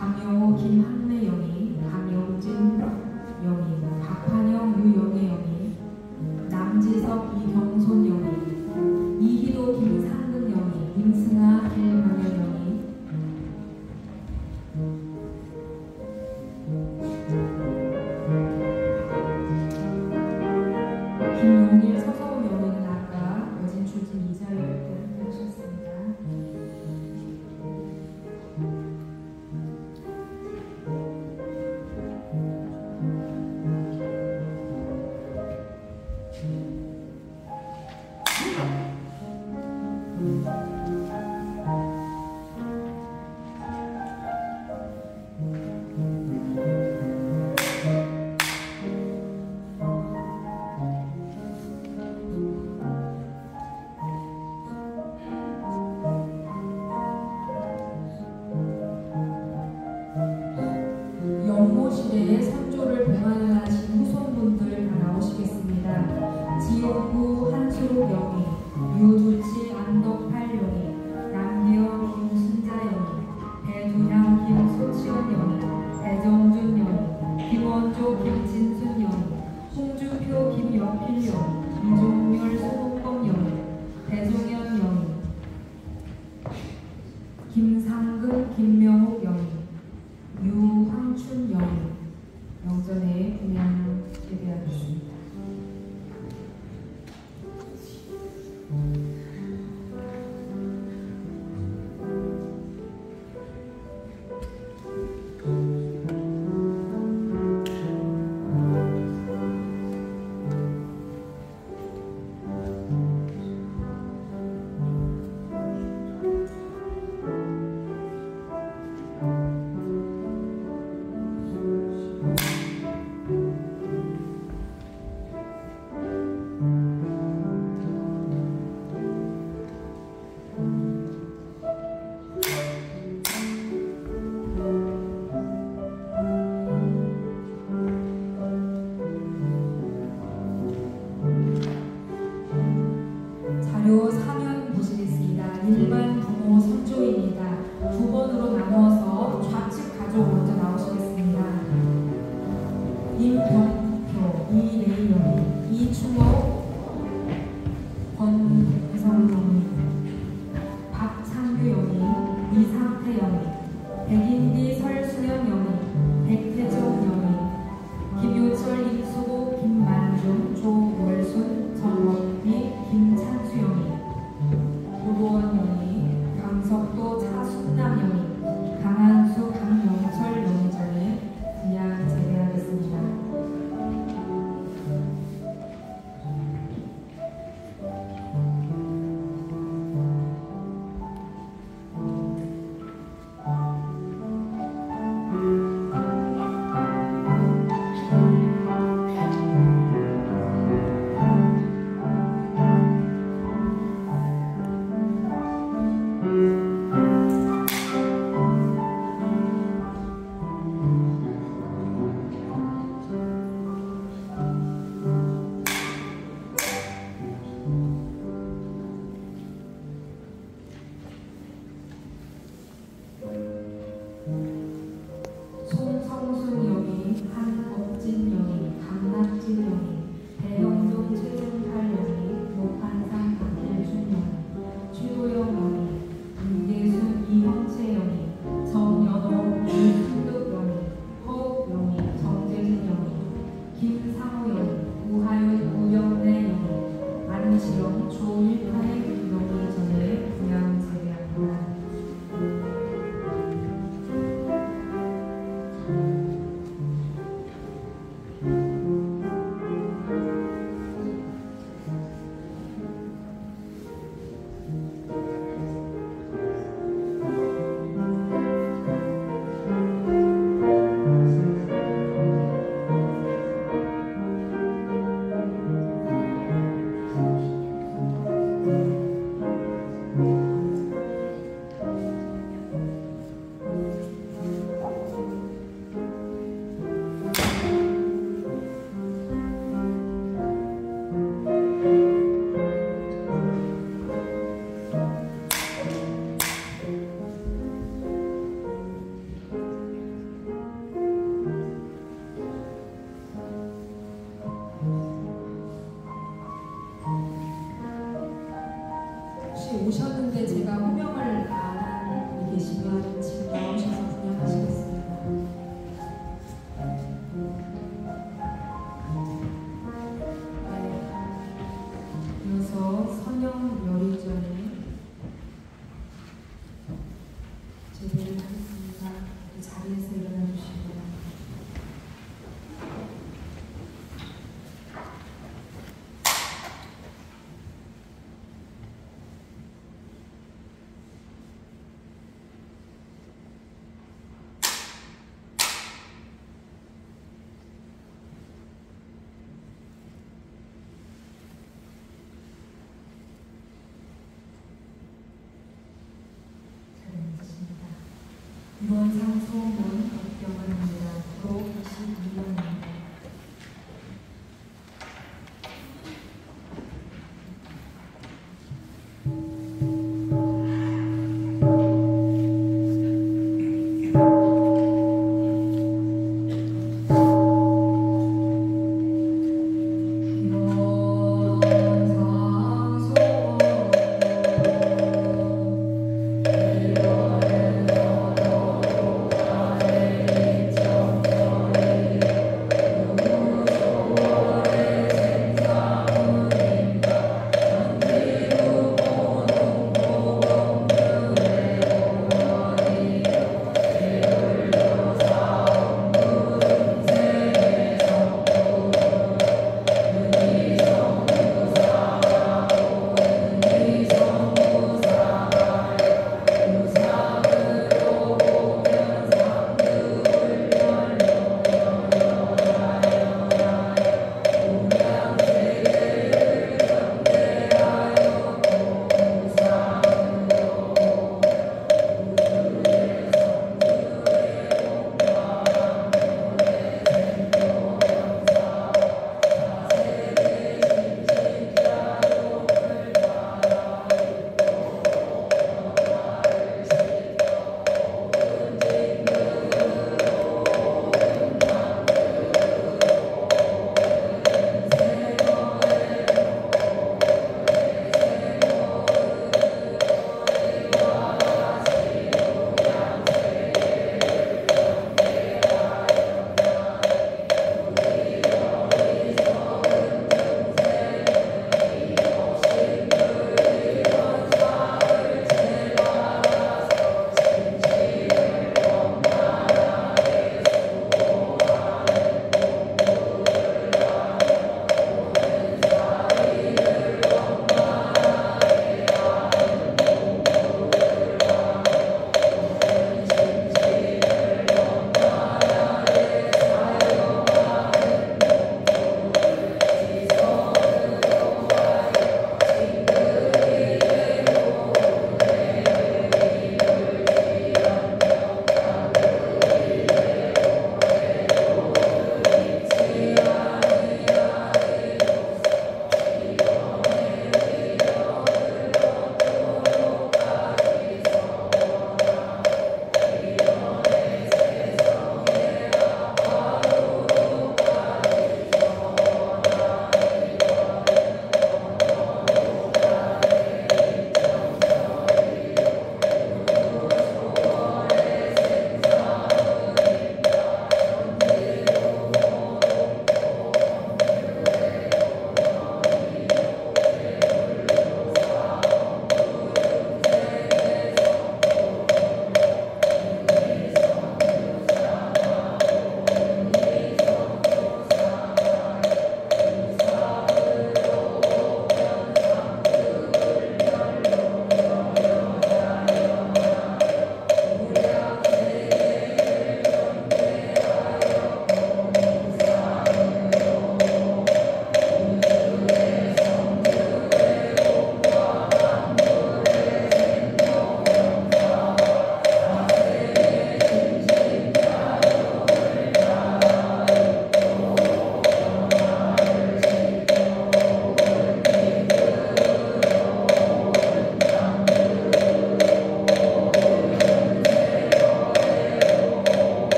강영호 김한래 영희, 강영진 영희, 박환영 유영애 영희, 남지석 이경손 영희, 이희도 김상근 영희, 임승아 김명현 영희, 김용일 서서운 영희는 아까 거진 출진 이자열 때 함께 하셨습니다. 연모시대의 선조를 봉안하신 후손분들 다 나오시겠습니다. 지옥구 한수록 영희, 유두치 안덕팔 영희, 남기영 김순자 영희, 배두향 김소치원 영희, 배정준 영희, 김원조 김진순 영희, 홍준표 김여필 영희, 이종렬 소동검 영희, 배종현 영희, 김상근 김명옥 영희, 유황춘 영희 영전에 공양 예배하겠습니다. 자료 사면 보시겠습니다. 일반 부모 선조입니다. 두 번으로 나누어서 좌측 가족 먼저 나오시겠습니다. 임병표, 이래영희, 이충옥, 권성룡 영희, 박창규 영희, 이상태 영희, 백인디 설수연 영희, 백태종 영희, 김효철, 임수고, 김만중, 조월순, 정목비, 김찬수 영희, 혹시 오셨는데 제가 호명을 안 한 분이 계시면 지금 나오셔서 분양하시겠습니다. 이어서 선영 열의전에 제대를 하겠습니다. 자리에서 일어나 주시고. 이번 상소문 법경을 합니다. 로 22년입니다. 이번 상소문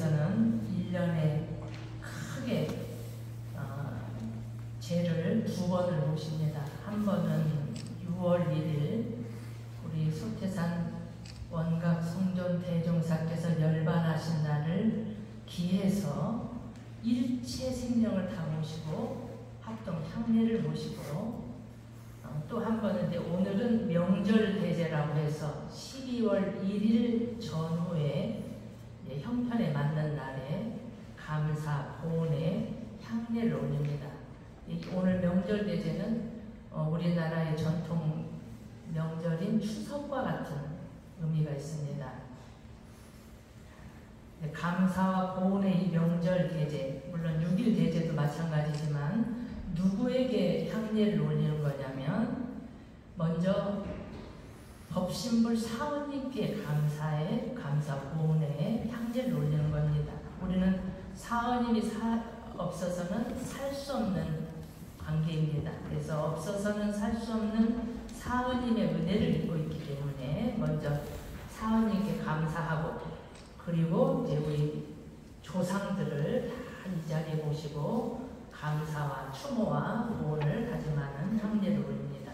원불교에서는 1년에 크게 제를 2번을 모십니다. 한 번은 6월 1일 우리 소태산 원각 성존 대종사께서 열반하신 날을 기해서 일체 생명을 다 모시고 합동 향례를 모시고 또 한 번은 오늘은 명절 대제라고 해서 12월 1일 전후에 형편에 맞는 날에 감사, 보온에 향례를 올립니다. 오늘 명절 대제는 우리나라의 전통 명절인 추석과 같은 의미가 있습니다. 감사와 보온의 이 명절 대제, 물론 6일 대제도 마찬가지지만 누구에게 향례를 올리는 거냐면 먼저 법신불 사원님께 감사에 감사 보온에 향례를 올리는 겁니다. 우리는 사원님이 없어서는 살 수 없는 관계입니다. 그래서 없어서는 살 수 없는 사원님의 은혜를 입고 있기 때문에 먼저 사원님께 감사하고, 그리고 이제 우리 조상들을 다 이 자리에 모시고 감사와 추모와 보온을 다짐하는 향례를 올립니다.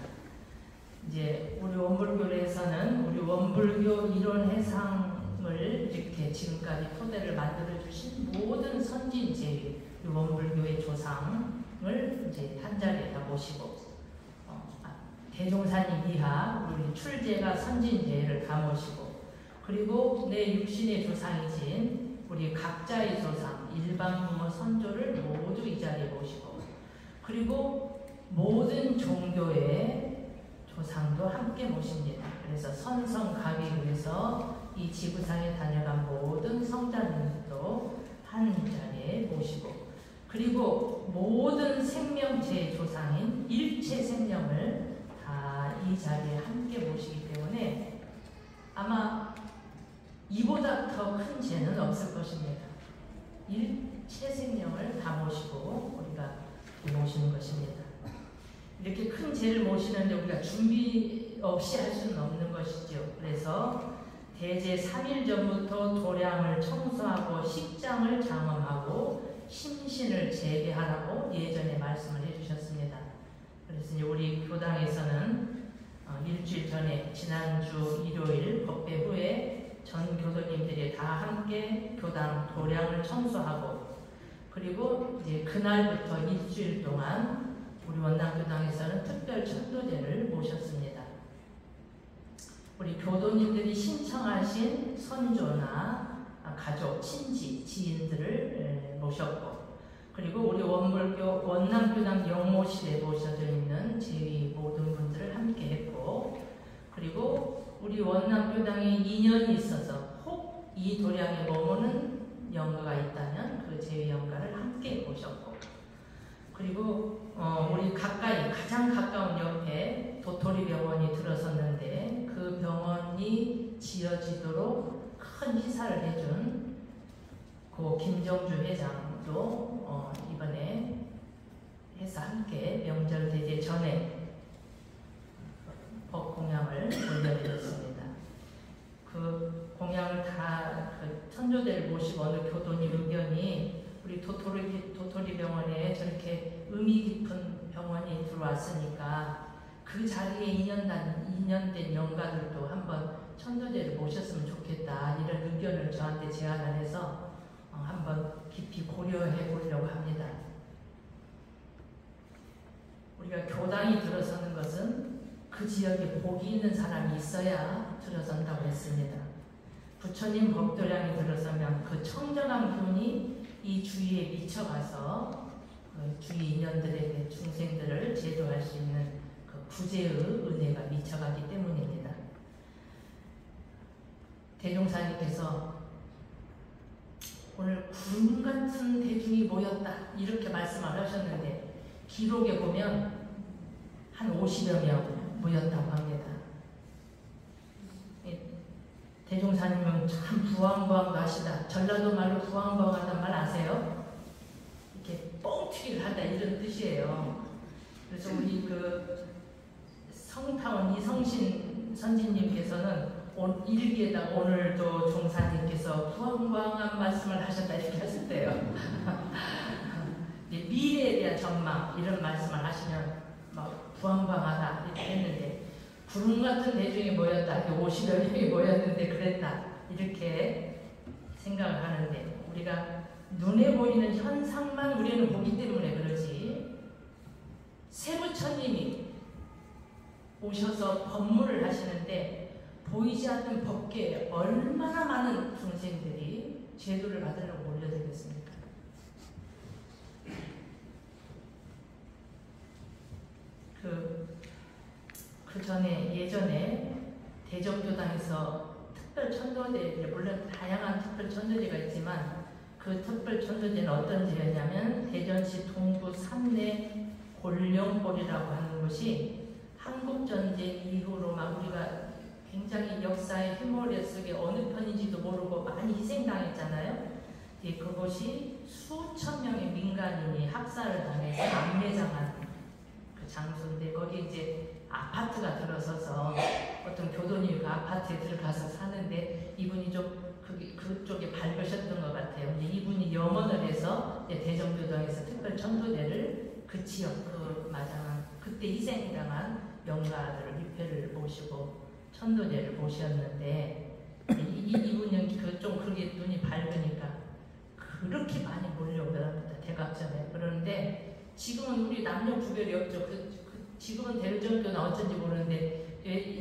이제 우리 원불교에서는 우리 원불교 이론 해상을 이렇게 지금까지 토대를 만들어 주신 모든 선진 제위, 원불교의 조상을 이제 한 자리에다 모시고, 대종사님 이하 우리 출제가 선진제를 다 모시고, 그리고 내 육신의 조상이신 우리 각자의 조상, 일반 부모 선조를 모두 이 자리에 모시고, 그리고 모든 종교의 조상도 함께 모십니다. 그래서 선성가비에서 이 지구상에 다녀간 모든 성자님도 한 자리에 모시고, 그리고 모든 생명체의 조상인 일체 생명을 다 이 자리에 함께 모시기 때문에 아마 이보다 더 큰 죄는 없을 것입니다. 일체 생명을 다 모시고 우리가 모시는 것입니다. 이렇게 큰 죄를 모시는데 우리가 준비 없이 할 수는 없는 것이죠. 그래서 대제 3일 전부터 도량을 청소하고 식장을 장엄하고 심신을 재개하라고 예전에 말씀을 해주셨습니다. 그래서 이제 우리 교당에서는 일주일 전에 지난주 일요일 법배 후에 전 교도님들이 다 함께 교당 도량을 청소하고, 그리고 이제 그날부터 일주일 동안 우리 원남교당에서는 특별 천도제를 모셨습니다. 우리 교도님들이 신청하신 선조나 가족, 친지, 지인들을 모셨고, 그리고 우리 원불교 원남교당 영모실에 모셔져 있는 제위 모든 분들을 함께 했고, 그리고 우리 원남교당에 인연이 있어서 혹 이 도량에 머무는 영가가 있다면 그 제위 영가를 함께 모셨고, 그리고 우리 가까이 가장 가까운 옆에 도토리 병원이 들어섰는데 그 병원이 지어지도록 큰 희사를 해준 고 김정주 회장도 이번에 해서 함께 명절 대제 전에 법 공양을 올려드렸습니다. 그 공양을 그 천조대를 모시고 어느 교도님 의견이 우리 도토리 병원에 저렇게 의미 깊은 병원이 들어왔으니까 그 자리에 인연된 영가들도 한번 천도제를 모셨으면 좋겠다, 이런 의견을 저한테 제안을 해서 한번 깊이 고려해 보려고 합니다. 우리가 교당이 들어서는 것은 그 지역에 복이 있는 사람이 있어야 들어선다고 했습니다. 부처님 법도량이 들어서면 그 청정한 교훈이 이 주위에 미쳐가서 그 주위 인연들에게 중생들을 제도할 수 있는 그 구제의 은혜가 미쳐가기 때문입니다. 대종사님께서 오늘 구름 같은 대중이 모였다 이렇게 말씀을 하셨는데 기록에 보면 한 50여 명 모였다고 합니다. 대종사님은 참 부황부황 하시다. 전라도 말로 부황부황하단 말 아세요? 이렇게 뻥튀기를 하다 이런 뜻이에요. 그래서 우리 그 성타원 이성신 선진님께서는 일기에다가 오늘도 종사님께서 부한광한 말씀을 하셨다 이렇게 하셨대요. 미래에 대한 전망 이런 말씀을 하시면 막 부한광하다 이렇게 했는데 구름 같은 대중이 모였다. 50여 명이 모였는데 그랬다. 이렇게 생각을 하는데 우리가 눈에 보이는 현상만 우리는 보기 때문에 그러지 세부처님이 오셔서 법문을 하시는데 보이지 않는 법계에 얼마나 많은 중생들이 제도를 받으려고 몰려들겠습니까? 그 전에 예전에 대적교당에서 특별 천도제, 물론 다양한 특별 천도제가 있지만 그 특별 천도제는 어떤 제였냐면 대전시 동구 삼내 골령골이라고 하는 곳이 한국전쟁 이후로 막 우리가 굉장히 역사의 휘몰래 속에 어느 편인지도 모르고 많이 희생당했잖아요. 그곳이 수천 명의 민간인이 학살을 당해서 암매장한 그 장소인데 거기 이제 아파트가 들어서서 어떤 교도님이 그 아파트에 들어가서 사는데 이분이 좀 그쪽에 밝으셨던 것 같아요. 이제 이분이 염원을 해서 대전교당에서 특별 천도제를 그 지역 그 마장한 그때 희생당한 영가들을 위패를 모시고 천도제를 모셨는데 이분은 좀 그렇게 눈이 밝으니까 그렇게 많이 몰려오더랍니다. 대각전에. 그런데 지금은 우리 남녀 구별이 없죠. 지금은 대전교는 어쩐지 모르는데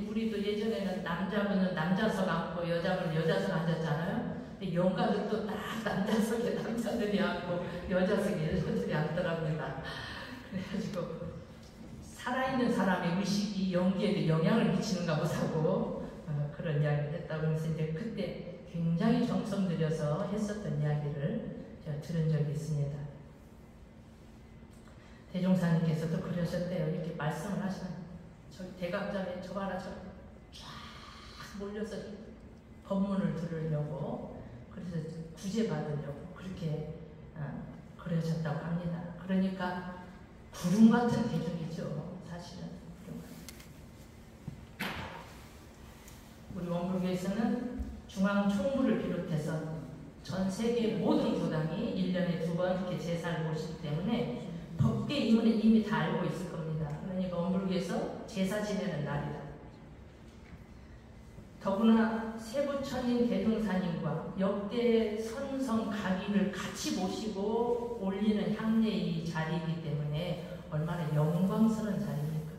우리도 예전에는 남자분은 남자석 앉고 여자분은 여자석 앉았잖아요. 근데 영가들도 딱 남자석에 남자들이 앉고 여자석에 여자들이 앉더랍니다. 그래가지고 살아있는 사람의 의식이 연기에도 영향을 미치는가 보자고 그런 이야기를 했다고 해서 이제 그때 굉장히 정성 들여서 했었던 이야기를 제가 들은 적이 있습니다. 대종사님께서도 그러셨대요. 이렇게 말씀을 하시면 저기 대각전에 저 봐라 저 쫙 몰려서 법문을 들으려고 그래서 구제받으려고 그렇게 그러셨다고 합니다. 그러니까 구름 같은 대중이죠. 사실은. 우리 원불교에서는 중앙총무를 비롯해서 전 세계 모든 교당이 1년에 2번 이렇게 제사를 모시기 때문에 법계 이미 다 알고 있을 겁니다. 그러니까 원불교에서 제사 지내는 날이다. 더구나 세부천인 대등사님과 역대 선성 각인을 같이 모시고 올리는 향례의 자리이기 때문에 얼마나 영광스러운 자리입니까?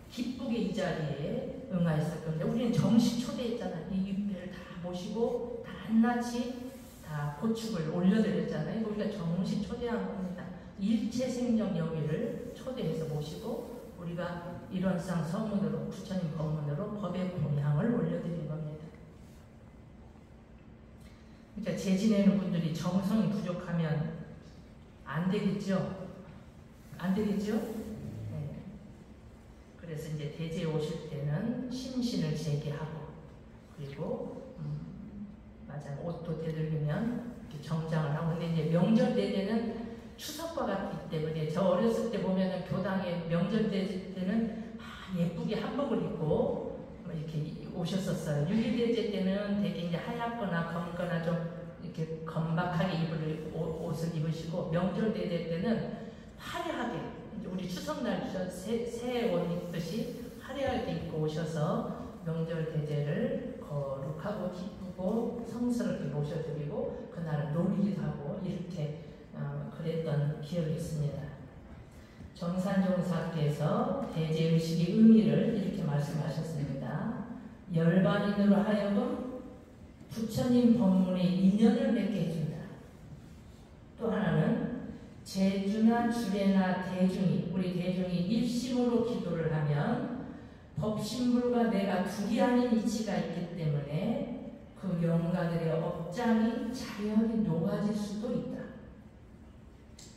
기쁘게 이 자리에 응하였을 건데 우리는 정식 초대했잖아요. 이 위패를 다 모시고 다 한낱이 다 고축을 올려드렸잖아요. 우리가 정식 초대한 겁니다. 일체 생명 영위를 초대해서 모시고 우리가 일원상 서문으로 부처님 법문으로 법의 공양을 올려드린 겁니다. 그러니까 제 지내는 분들이 정성이 부족하면 안 되겠죠? 안 되겠죠? 네. 그래서 이제 대제에 오실 때는 심신을 재개하고 그리고 맞아요. 옷도 되돌리면 이렇게 정장을 하고 근데 이제 명절 대제는 추석과 같기 때문에 저 어렸을 때 보면은 교당에 명절 때는 예쁘게 한복을 입고 이렇게 오셨었어요. 6.1대제 때는 되게 이제 하얗거나 검거나 좀 이렇게 건박하게 입을 옷을 입으시고 명절 대제 때는 화려하게 우리 추석날 새 옷 입듯이 화려하게 입고 오셔서 명절 대제를 거룩하고 기쁘고 성스럽게 모셔드리고 그날은 놀이기도 하고 이렇게 그랬던 기억이 있습니다. 정산종사께서 대제의식의 의미를 이렇게 말씀하셨습니다. 열반인으로 하여금 부처님 법문에 인연을 맺게 해준다. 또 하나는 제주나 주례나 대중이 우리 대중이 일심으로 기도를 하면 법신불과 내가 둘이 아닌 이치가 있기 때문에 그 영가들의 업장이 자연히 녹아질 수도 있다.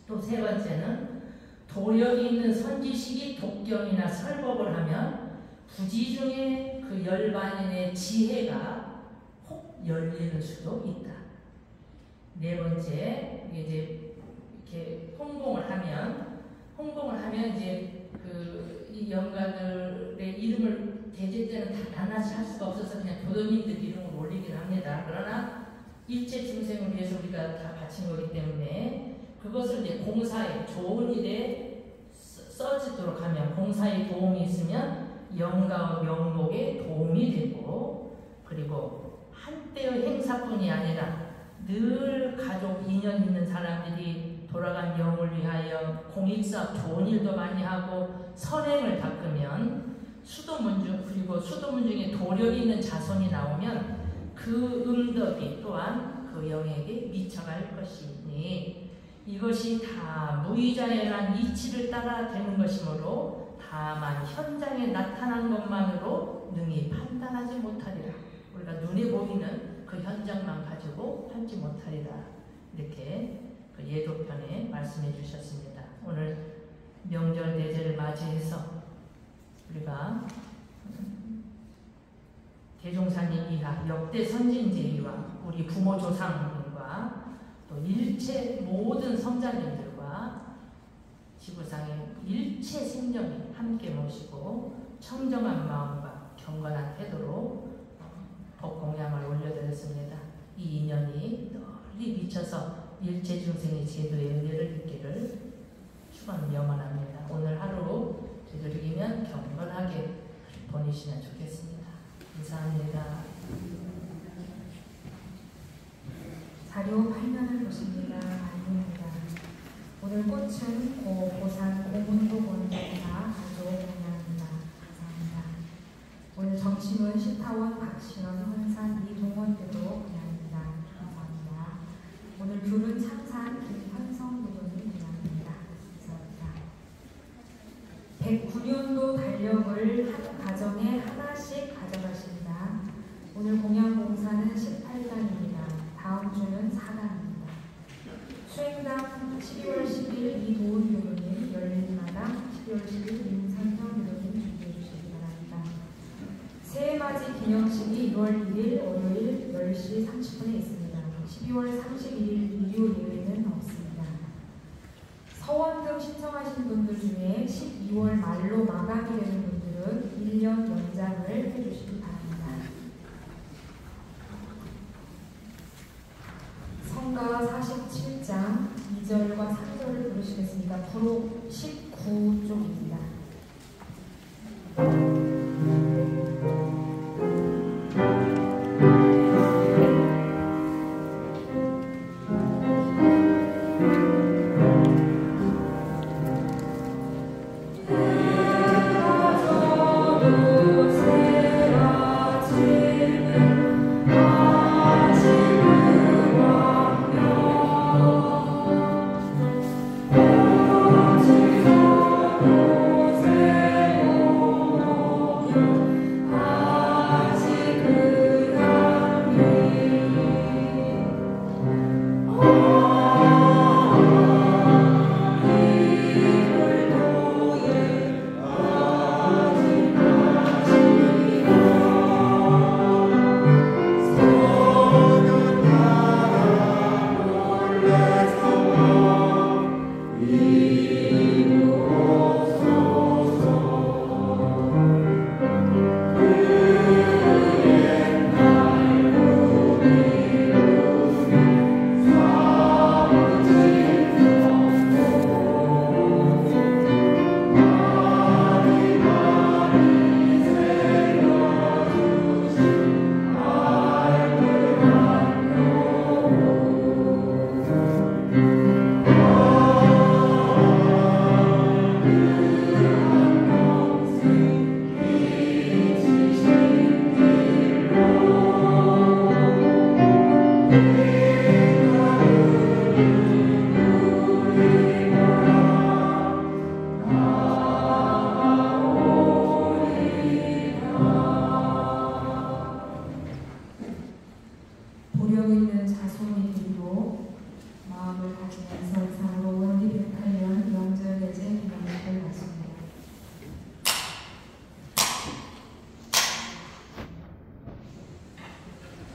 또 세 번째는 도력이 있는 선지식이 독경이나 설법을 하면 부지 중에 그 열반인의 지혜가 혹 열리는 수도 있다. 네 번째, 이제 이렇게 홍공을 하면 이제 이 영가들의 이름을 대제 때는 다 나눠서 할 수가 없어서 그냥 교도님들 이름을 올리긴 합니다. 그러나 일체 중생을 위해서 우리가 다 바친 거기 때문에 그것을 이제 공사에 좋은 일에 써지도록 하면, 공사에 도움이 있으면 영가와 명복에 도움이 되고, 그리고 한때의 행사뿐이 아니라 늘 가족 인연 있는 사람들이 돌아간 영을 위하여 공익사업 좋은 일도 많이 하고 선행을 닦으면 수도문중, 그리고 수도문중에 도력이 있는 자손이 나오면 그 음덕이 또한 그 영에게 미쳐갈 것이니 이것이 다 무의자연한 이치를 따라 되는 것이므로 다만 현장에 나타난 것만으로 능히 판단하지 못하리라. 우리가 눈에 보이는 그 현장만 가지고 판지 못하리라. 이렇게 그 예도편에 말씀해 주셨습니다. 오늘 명절 대제를 맞이해서 우리가 대종사님 이하 역대 선진제의와 우리 부모 조상들과 또 일체 모든 성자님들과 지구상의 일체 생명이 함께 모시고 청정한 마음과 경건한 태도로 법공양을 올려드렸습니다. 이 인연이 널리 미쳐서 일체 중생의 제도의 은혜를 느끼를 축원 염원합니다. 오늘 하루 되도록이면 경건하게 보내시면 좋겠습니다. 감사합니다. 자료 8면을 보십니다. 안입니다. 오늘 꽃은 고산 고문도원대사 가족 공양입니다. 감사합니다. 오늘 점심은 시타원 박시원 현산 이동원대도 공양입니다. 감사합니다. 오늘 귤은 창산 김현성 부모님 공양입니다. 감사합니다. 109년도 달력을 한 가정에 하나씩 가져가십니다. 오늘 공양봉사는 18단입니다. 다음 주는 4단입니다. 수행당 12월 10일 이도훈 교도님, 열린마당 12월 10일 윤선경 교도님 준비해 주시기 바랍니다. 새해맞이 기념식이 2월 1일 월요일 10시 30분에 있습니다. 12월 31일 일요 예외는 없습니다. 서원 등 신청하신 분들 중에 12월 말로 마감이 되는 분들은 1년 연장을 해주시기 바랍니다. 성가 47장 2절과 3절을 부르시겠습니다. 부록 19쪽입니다. 보력 있는 자손이 되기로 마음을 가지면서